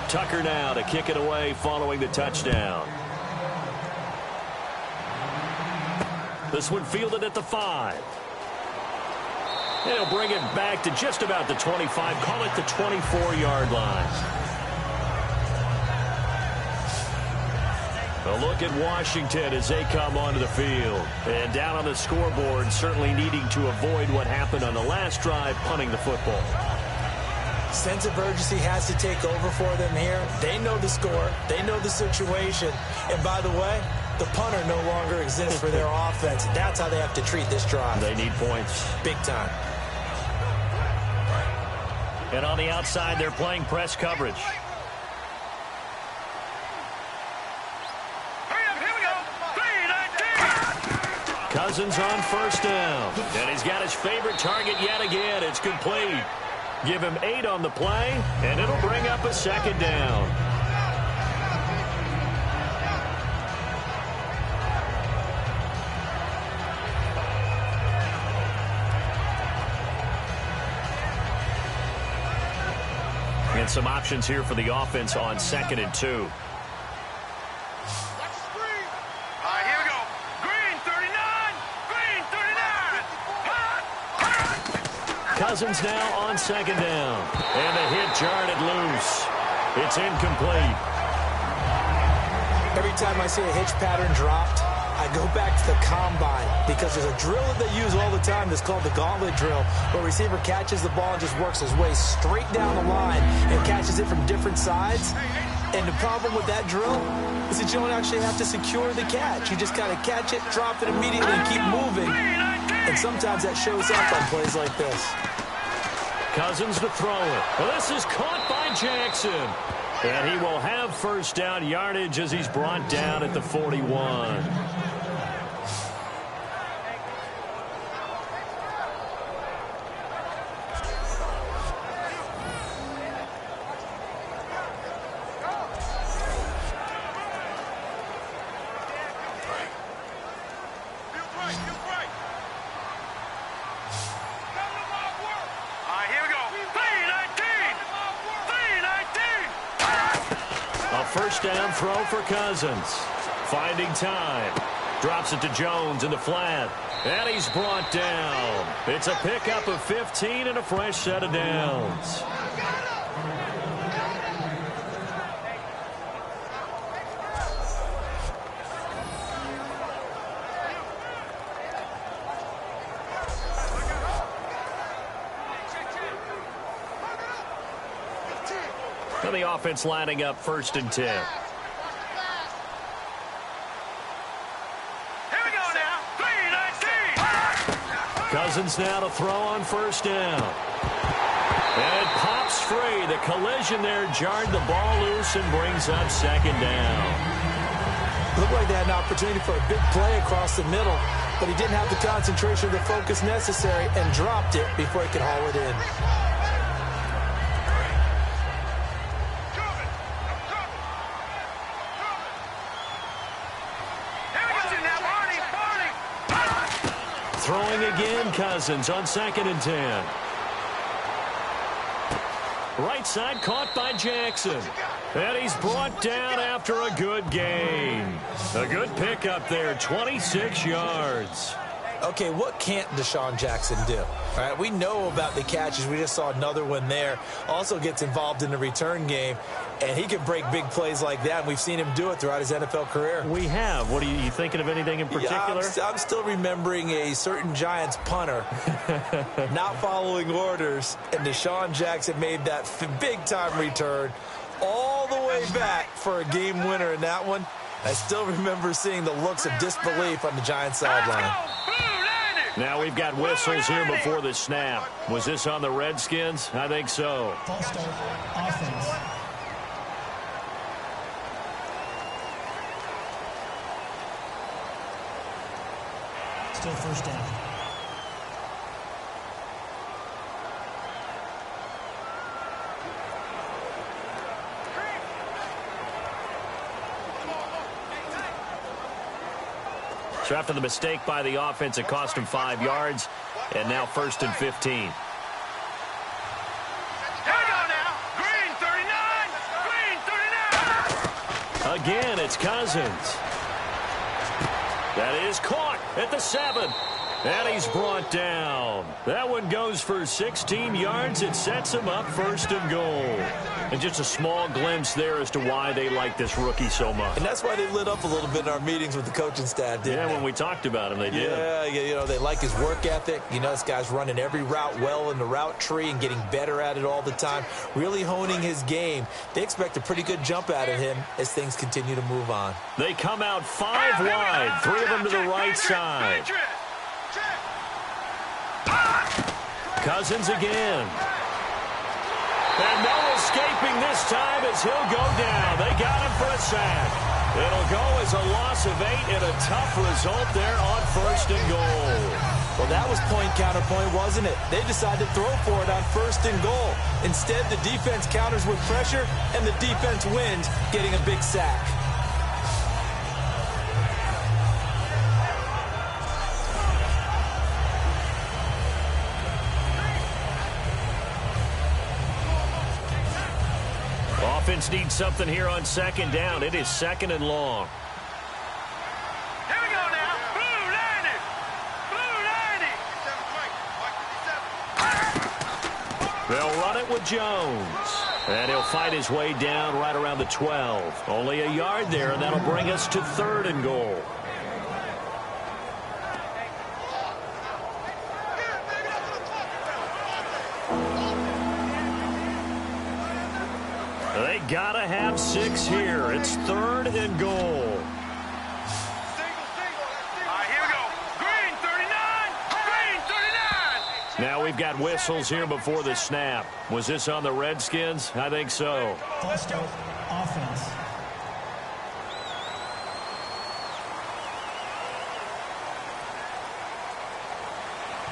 [SPEAKER 2] Tucker now to kick it away following the touchdown. This one fielded at the 5. He'll bring it back to just about the 25. Call it the 24-yard line. A look at Washington as they come onto the field. And down on the scoreboard, certainly needing to avoid what happened on the last drive, punting the football.
[SPEAKER 3] Sense of urgency has to take over for them here. They know the score. They know the situation. And by the way, the punter no longer exists for their offense. That's how they have to treat this drive.
[SPEAKER 2] They need points.
[SPEAKER 3] Big time.
[SPEAKER 2] And on the outside, they're playing press coverage. Cousins on first down. And he's got his favorite target yet again. It's complete. Give him 8 on the play, and it'll bring up a second down. And some options here for the offense on 2nd and 2. Cousins now on 2nd down. And the hit jarred it loose. It's incomplete.
[SPEAKER 3] Every time I see a hitch pattern dropped, I go back to the combine because there's a drill that they use all the time that's called the gauntlet drill, where a receiver catches the ball and just works his way straight down the line and catches it from different sides. And the problem with that drill is that you don't actually have to secure the catch. You just kind of catch it, drop it immediately, and keep moving. And sometimes that shows up on plays like this.
[SPEAKER 2] Cousins to throw it. Well, this is caught by Jackson. And he will have first down yardage as he's brought down at the 41. First down throw for Cousins. Finding time. Drops it to Jones in the flat. And he's brought down. It's a pickup of 15 and a fresh set of downs. And the offense lining up 1st and 10.
[SPEAKER 4] Here we go now. 3-19.
[SPEAKER 2] Cousins now to throw on first down. And it pops free. The collision there jarred the ball loose and brings up 2nd down.
[SPEAKER 3] Looked like they had an opportunity for a big play across the middle, but he didn't have the concentration or the focus necessary and dropped it before he could haul it in.
[SPEAKER 2] Throwing again, Cousins on 2nd and 10. Right side caught by Jackson. And he's brought down after a good gain. A good pickup there, 26 yards.
[SPEAKER 3] Okay, what can't Deshaun Jackson do? All right, we know about the catches. We just saw another one there. Also gets involved in the return game, and he can break big plays like that. We've seen him do it throughout his NFL career.
[SPEAKER 2] We have. What are you thinking of anything in particular?
[SPEAKER 3] Yeah, I'm still remembering a certain Giants punter not following orders, and Deshaun Jackson made that big-time return all the way back for a game winner in that one. I still remember seeing the looks of disbelief on the Giants sideline.
[SPEAKER 2] Now we've got whistles here before the snap. Was this on the Redskins? I think so.
[SPEAKER 5] False start, offense. Still first down.
[SPEAKER 2] So after the mistake by the offense, it cost him 5 yards, and now 1st and 15.
[SPEAKER 4] Here we go now. Green 39. Green 39.
[SPEAKER 2] Again, it's Cousins. That is caught at the 7. And he's brought down. That one goes for 16 yards. It sets him up 1st and goal. And just a small glimpse there as to why they like this rookie so much.
[SPEAKER 3] And that's why they lit up a little bit in our meetings with the coaching staff, didn't they?
[SPEAKER 2] When we talked about him, they did.
[SPEAKER 3] Yeah, you know, they like his work ethic. You know, this guy's running every route well in the route tree and getting better at it all the time, really honing his game. They expect a pretty good jump out of him as things continue to move on.
[SPEAKER 2] They come out 5 wide, 3 of them to the right side. Cousins again. And no escaping this time as he'll go down. They got him for a sack. It'll go as a loss of 8 and a tough result there on 1st and goal.
[SPEAKER 3] Well, that was point counterpoint, wasn't it? They decided to throw for it on 1st and goal. Instead, the defense counters with pressure, and the defense wins, getting a big sack.
[SPEAKER 2] Offense needs something here on 2nd down. It is 2nd and long.
[SPEAKER 4] Here we go now. Blue 90. Blue 90.
[SPEAKER 2] They'll run it with Jones. And he'll fight his way down right around the 12. Only a yard there, and that'll bring us to 3rd and goal. They gotta have 6 here. It's 3rd and goal.
[SPEAKER 4] All right, here we go. Green 39. Green 39.
[SPEAKER 2] Now we've got whistles here before the snap. Was this on the Redskins? I think so.
[SPEAKER 5] False start. Offense.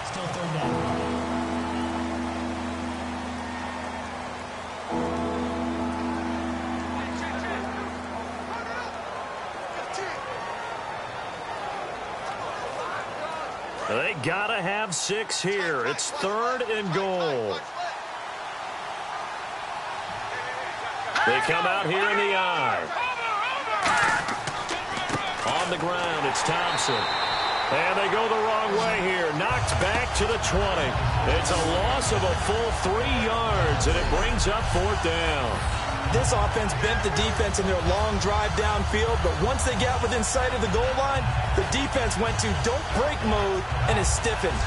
[SPEAKER 5] Still 3rd down.
[SPEAKER 2] They gotta have 6 here. It's 3rd and goal. They come out here in the eye. On the ground, it's Thompson. And they go the wrong way here. Knocked back to the 20. It's a loss of a full 3 yards, and it brings up 4th down.
[SPEAKER 3] This offense bent the defense in their long drive downfield, but once they got within sight of the goal line, the defense went to don't break mode and is stiffened.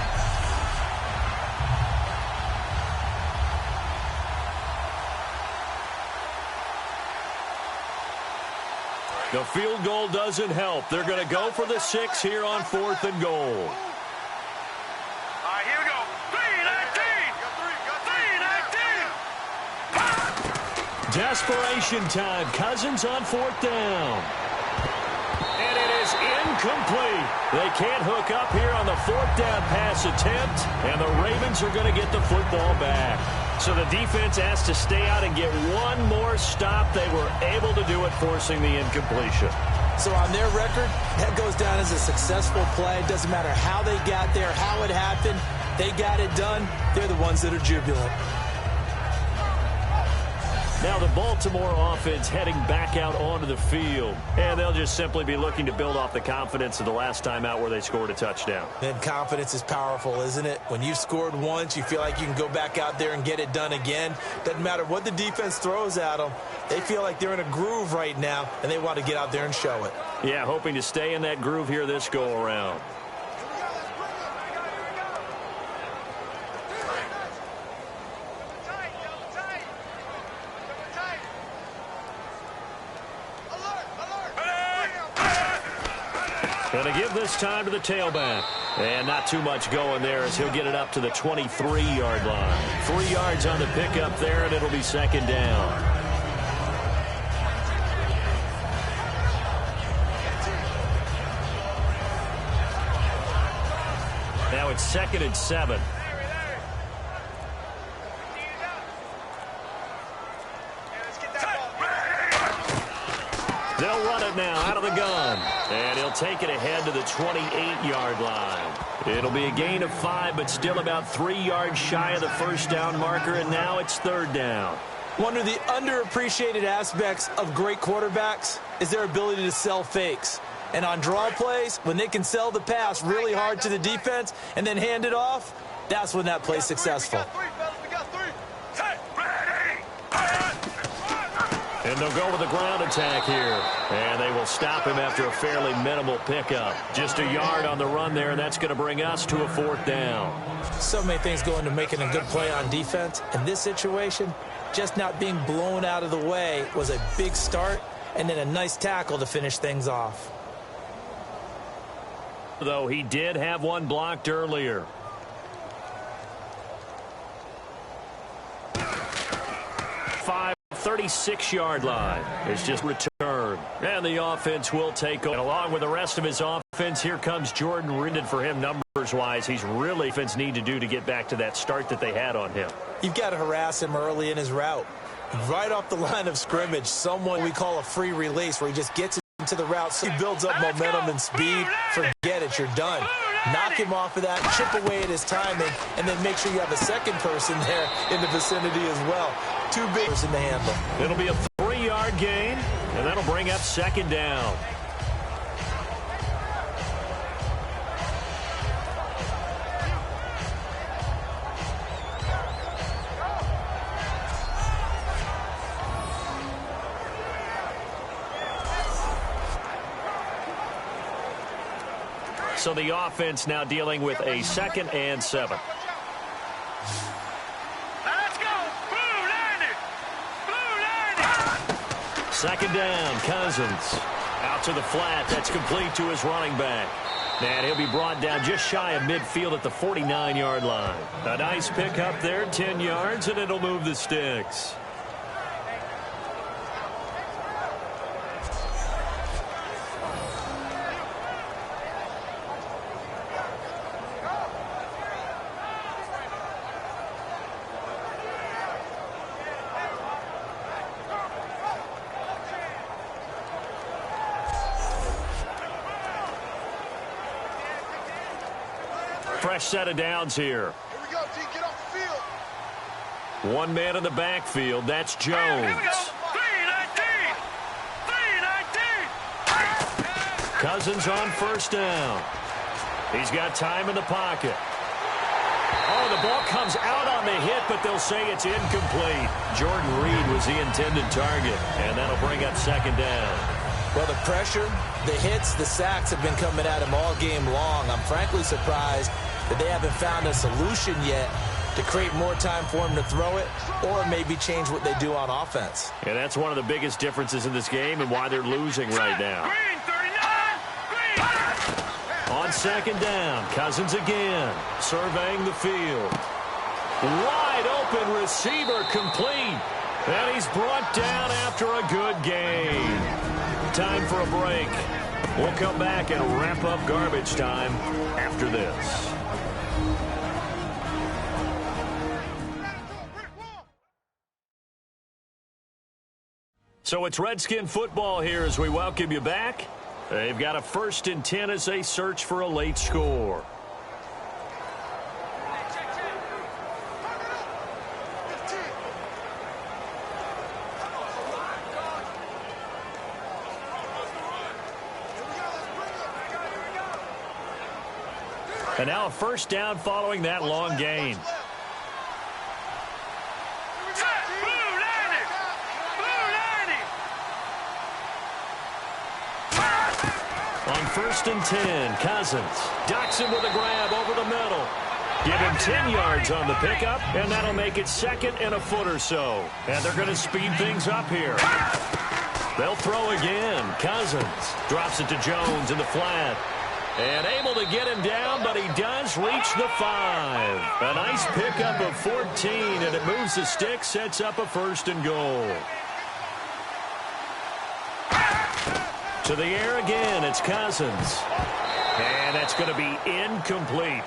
[SPEAKER 2] The field goal doesn't help. They're going to go for the 6 here on 4th and goal.
[SPEAKER 4] All right, here we go. 3-19. 3-19.
[SPEAKER 2] Desperation time. Cousins on 4th down. And it is incomplete. They can't hook up here on the 4th down pass attempt, and the Ravens are going to get the football back. So the defense has to stay out and get one more stop. They were able to do it, forcing the incompletion.
[SPEAKER 3] So on their record, that goes down as a successful play. It doesn't matter how they got there, how it happened. They got it done. They're the ones that are jubilant.
[SPEAKER 2] Now the Baltimore offense heading back out onto the field. And they'll just simply be looking to build off the confidence of the last time out where they scored a touchdown.
[SPEAKER 3] And confidence is powerful, isn't it? When you've scored once, you feel like you can go back out there and get it done again. Doesn't matter what the defense throws at them. They feel like they're in a groove right now, and they want to get out there and show it.
[SPEAKER 2] Yeah, hoping to stay in that groove here this go-around. Going to give this time to the tailback. And not too much going there as he'll get it up to the 23-yard line. 3 yards on the pickup there, and it'll be 2nd down. Now it's 2nd and 7. They'll run it now out of the gun. And he'll take it ahead to the 28-yard line. It'll be a gain of 5, but still about 3 yards shy of the 1st down marker, and now it's 3rd down.
[SPEAKER 3] One of the underappreciated aspects of great quarterbacks is their ability to sell fakes. And on draw plays, when they can sell the pass really hard to the defense and then hand it off, that's when that play's successful.
[SPEAKER 2] And they'll go with a ground attack here. And they will stop him after a fairly minimal pickup. Just a yard on the run there, and that's going to bring us to a 4th down.
[SPEAKER 3] So many things go into making a good play on defense. In this situation, just not being blown out of the way was a big start, and then a nice tackle to finish things off.
[SPEAKER 2] Though he did have one blocked earlier. Five. 36-yard line. It's just returned. And the offense will take over. And along with the rest of his offense, here comes Jordan Reed. For him, numbers-wise, he's really offense need to do to get back to that start that they had on him.
[SPEAKER 3] You've got to harass him early in his route. Right off the line of scrimmage, someone we call a free release where he just gets into the route, so he builds up momentum and speed. Forget it, you're done. Knock him off of that, chip away at his timing, and then make sure you have a second person there in the vicinity as well. Too big person to handle.
[SPEAKER 2] It'll be a 3-yard gain, and that'll bring up 2nd down. So the offense now dealing with a 2nd and 7.
[SPEAKER 4] Let's go. Blue landed. Blue landed.
[SPEAKER 2] 2nd down, Cousins. Out to the flat. That's complete to his running back. And he'll be brought down just shy of midfield at the 49-yard line. A nice pickup there, 10 yards, and it'll move the sticks. Fresh set of downs here.
[SPEAKER 4] Here we go, T. Get off the field.
[SPEAKER 2] One man in the backfield. That's Jones.
[SPEAKER 4] Here we go. 3-19.
[SPEAKER 2] Cousins on 1st down. He's got time in the pocket. Oh, the ball comes out on the hit, but they'll say it's incomplete. Jordan Reed was the intended target, and that'll bring up 2nd down.
[SPEAKER 3] Well, the pressure, the hits, the sacks have been coming at him all game long. I'm frankly surprised that they haven't found a solution yet to create more time for him to throw it or maybe change what they do on offense.
[SPEAKER 2] And that's one of the biggest differences in this game and why they're losing right now.
[SPEAKER 4] Green 39. Green.
[SPEAKER 2] On 2nd down, Cousins again, surveying the field. Wide open receiver complete. And he's brought down after a good game. Time for a break. We'll come back and wrap up garbage time after this. So it's Redskin football here as we welcome you back. They've got a 1st and 10 as they search for a late score. And now a 1st down following that long gain. On 1st and 10, Cousins docks him with a grab over the middle. Give him 10 yards on the pickup, and that'll make it 2nd and a foot or so. And they're going to speed things up here. They'll throw again. Cousins drops it to Jones in the flat. And able to get him down, but he does reach the 5. A nice pickup of 14, and it moves the stick, sets up a 1st and goal. To the air again, it's Cousins. And that's going to be incomplete.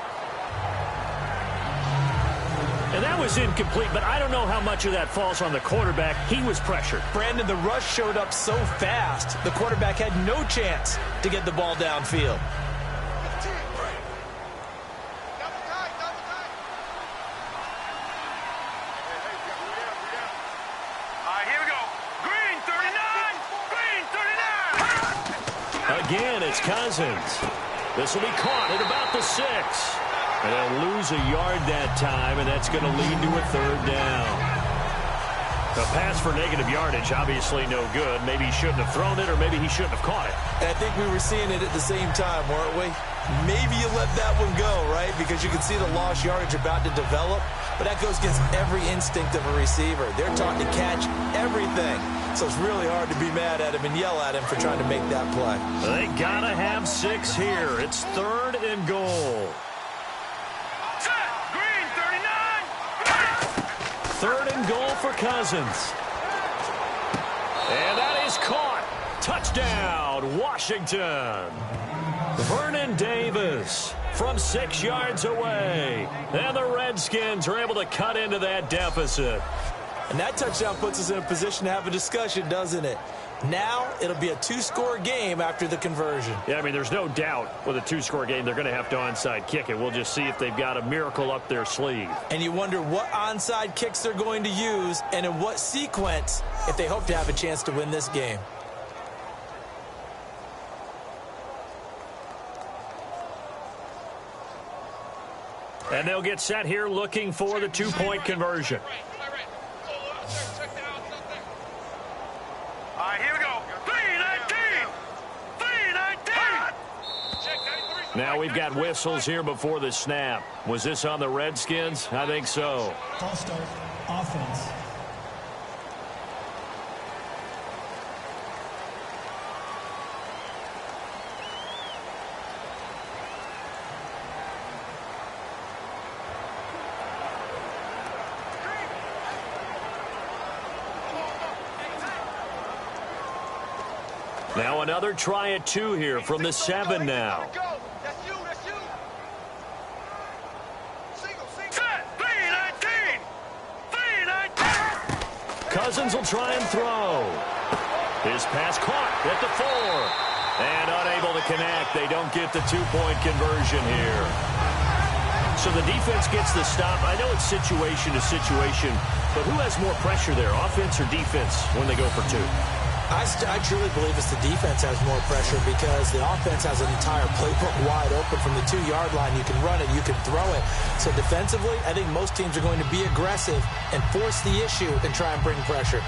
[SPEAKER 2] And that was incomplete, but I don't know how much of that falls on the quarterback. He was pressured.
[SPEAKER 3] Brandon, the rush showed up so fast, the quarterback had no chance to get the ball downfield.
[SPEAKER 2] again, it's Cousins. This will be caught at about the 6. And they'll lose a yard that time, and that's going to lead to a 3rd down. The pass for negative yardage, obviously no good. Maybe he shouldn't have thrown it, or maybe he shouldn't have caught it.
[SPEAKER 3] And I think we were seeing it at the same time, weren't we? Maybe you let that one go, right? Because you can see the lost yardage about to develop. But that goes against every instinct of a receiver. They're taught to catch everything. So it's really hard to be mad at him and yell at him for trying to make that play.
[SPEAKER 2] They got to have 6 here. It's 3rd and goal.
[SPEAKER 4] Set. Green, 39.
[SPEAKER 2] 3rd and goal for Cousins. And that is caught. Touchdown, Washington. Vernon Davis from 6 yards away. And the Redskins are able to cut into that deficit.
[SPEAKER 3] And that touchdown puts us in a position to have a discussion, doesn't it? Now it'll be a 2-score game after the conversion.
[SPEAKER 2] Yeah, I mean, there's no doubt with a 2-score game they're going to have to onside kick it. We'll just see if they've got a miracle up their sleeve.
[SPEAKER 3] And you wonder what onside kicks they're going to use and in what sequence if they hope to have a chance to win this game.
[SPEAKER 2] And they'll get set here looking for the 2-point conversion.
[SPEAKER 4] All right, here we go. 3-19. 3-19.
[SPEAKER 2] Now we've got whistles here before the snap. Was this on the Redskins? I think so.
[SPEAKER 5] False start. Offense.
[SPEAKER 2] Now another try at 2 here from the 7 now.
[SPEAKER 4] That's you. Set. 3-19. 3-19.
[SPEAKER 2] Cousins will try and throw. His pass caught at the 4. And unable to connect. They don't get the 2-point conversion here. So the defense gets the stop. I know it's situation to situation, but who has more pressure there, offense or defense, when they go for 2?
[SPEAKER 3] I truly believe it's the defense has more pressure because the offense has an entire playbook wide open from the 2-yard line. You can run it, you can throw it. So defensively, I think most teams are going to be aggressive and force the issue and try and bring pressure.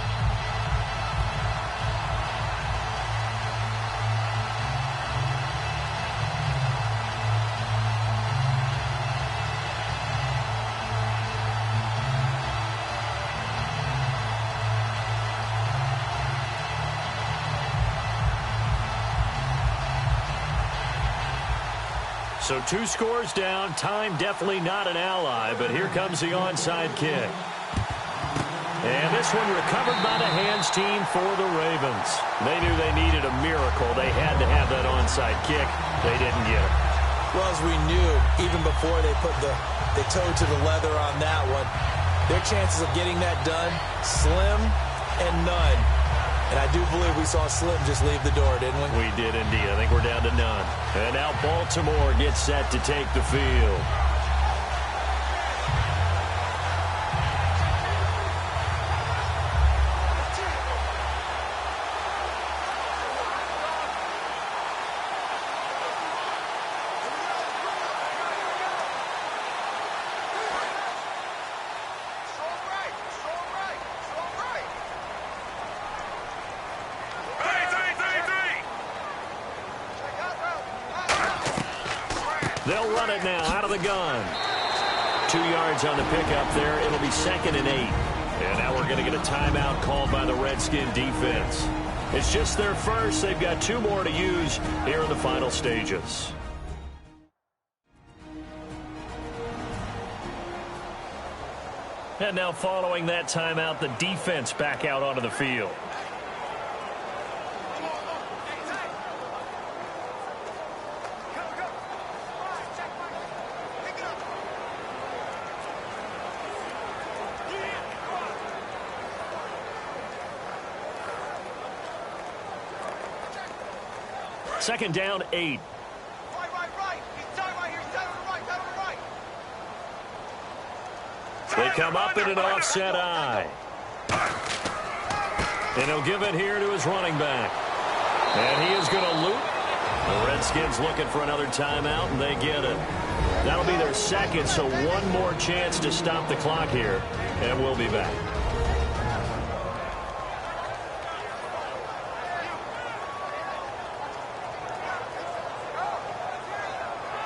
[SPEAKER 2] So 2 scores down. Time definitely not an ally, but here comes the onside kick. And this one recovered by the hands team for the Ravens. They knew they needed a miracle. They had to have that onside kick. They didn't get it.
[SPEAKER 3] Well, as we knew, even before they put the toe to the leather on that one, their chances of getting that done, slim and none. And I do believe we saw Slim just leave the door, didn't we?
[SPEAKER 2] We did indeed. I think we're down to none. And now Baltimore gets set to take the field. They'll run it now out of the gun. 2 yards on the pickup there. It'll be 2nd and 8. And now we're going to get a timeout called by the Redskin defense. It's just their first. They've got 2 more to use here in the final stages. And now following that timeout, the defense back out onto the field. Second down, 8.
[SPEAKER 4] Right. He's down right here. He's down on the right.
[SPEAKER 2] They come up in an offset eye. And he'll give it here to his running back. And he is going to loop Redskins looking for another timeout, and they get it. That'll be their second, so one more chance to stop the clock here, and we'll be back.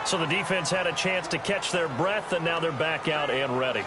[SPEAKER 2] So the defense had a chance to catch their breath, and now they're back out and ready.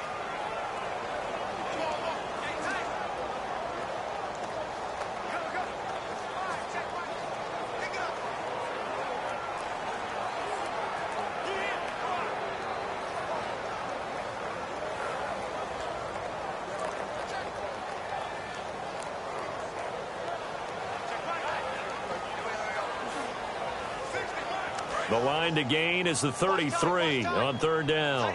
[SPEAKER 2] The line to gain is the 33 on third down.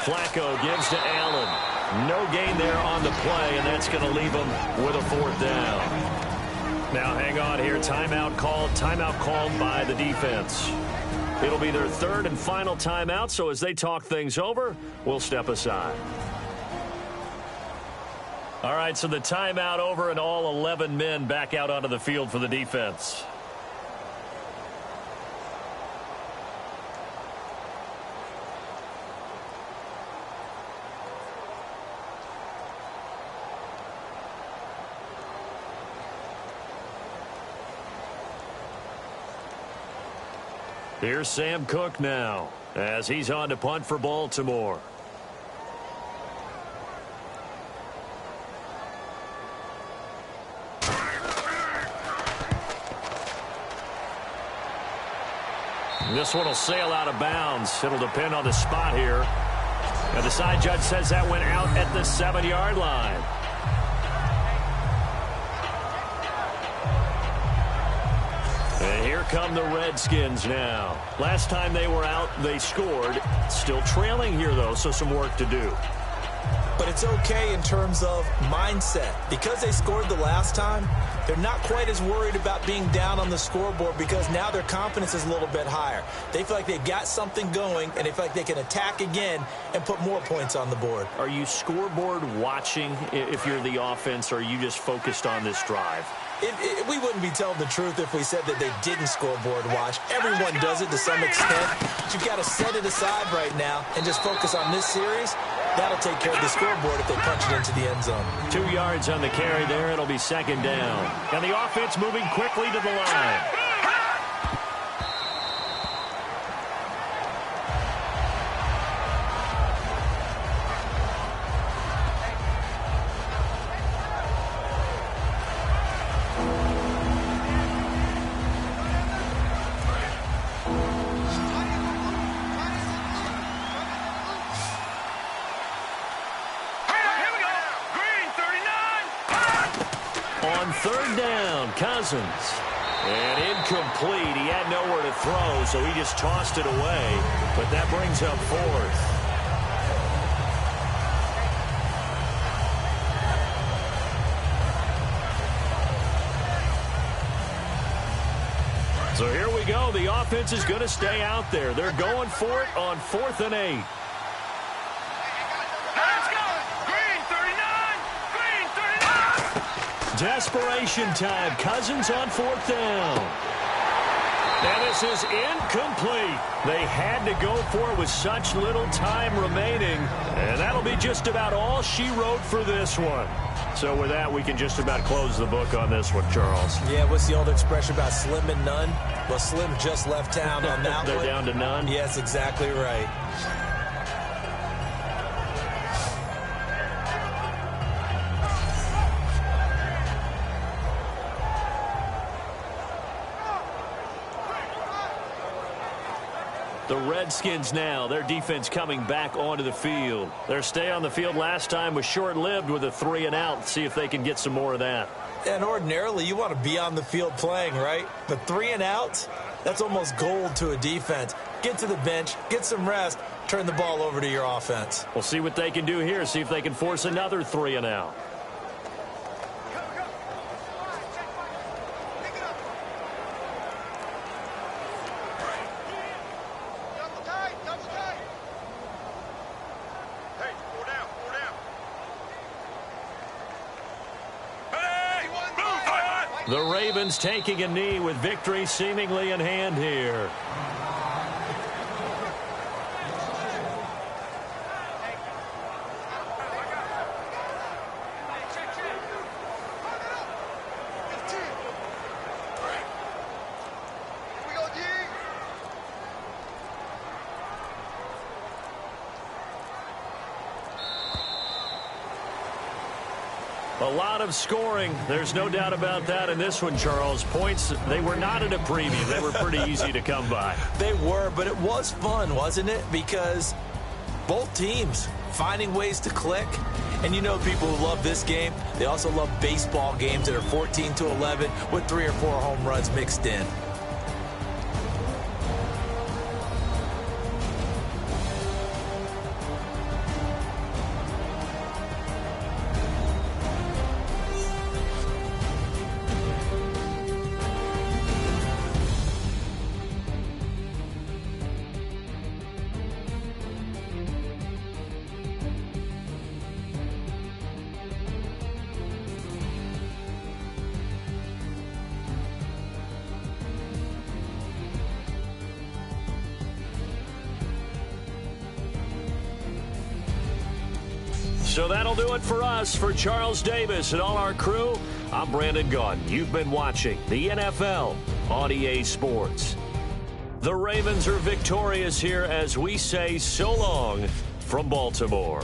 [SPEAKER 2] Flacco gives to Allen. No gain there on the play, and that's going to leave him with a fourth down. Now hang on here. Timeout called by the defense. It'll be their third and final timeout, so as they talk things over, we'll step aside. All right, so the timeout over and all 11 men back out onto the field for the defense. Here's Sam Cook now as he's on to punt for Baltimore. This one will sail out of bounds. It'll depend on the spot here. And the side judge says that went out at the 7-yard line. And here come the Redskins now. Last time they were out, they scored. Still trailing here, though, so some work to do.
[SPEAKER 3] But it's okay in terms of mindset. Because they scored the last time, they're not quite as worried about being down on the scoreboard because now their confidence is a little bit higher. They feel like they've got something going, and they feel like they can attack again and put more points on the board.
[SPEAKER 2] Are you scoreboard watching if you're the offense, or are you just focused on this drive?
[SPEAKER 3] We wouldn't be telling the truth if we said that they didn't scoreboard watch. Everyone does it to some extent. But you've got to set it aside right now and just focus on this series. That'll take care of the scoreboard if they punch it into the end zone.
[SPEAKER 2] 2 yards on the carry there. It'll be second down. And the offense moving quickly to the line. Third down, Cousins. And incomplete. He had nowhere to throw, so he just tossed it away. But that brings up fourth. So here we go. The offense is going to stay out there. They're going for it on 4th and 8. Desperation time. Cousins on 4th down. And this is incomplete. They had to go for it with such little time remaining. And that'll be just about all she wrote for this one. So with that, we can just about close the book on this one, Charles.
[SPEAKER 3] Yeah, what's the old expression about slim and none? Well, Slim just left town on that
[SPEAKER 2] They're
[SPEAKER 3] one.
[SPEAKER 2] down to none?
[SPEAKER 3] Yes, exactly right.
[SPEAKER 2] The Redskins now, their defense coming back onto the field. Their stay on the field last time was short-lived with a 3-and-out. See if they can get some more of that.
[SPEAKER 3] And ordinarily, you want to be on the field playing, right? But 3-and-outs, that's almost gold to a defense. Get to the bench, get some rest, turn the ball over to your offense.
[SPEAKER 2] We'll see what they can do here, see if they can force another 3-and-out. The Ravens taking a knee with victory seemingly in hand here. A lot of scoring. There's no doubt about that in this one, Charles. Points, they were not in a preview. They were pretty easy to come by.
[SPEAKER 3] They were, but it was fun, wasn't it? Because both teams finding ways to click. And you know people who love this game, they also love baseball games that are 14-11 with 3 or 4 home runs mixed in.
[SPEAKER 2] So that'll do it for us. For Charles Davis and all our crew, I'm Brandon Gaudin. You've been watching the NFL on EA Sports. The Ravens are victorious here as we say so long from Baltimore.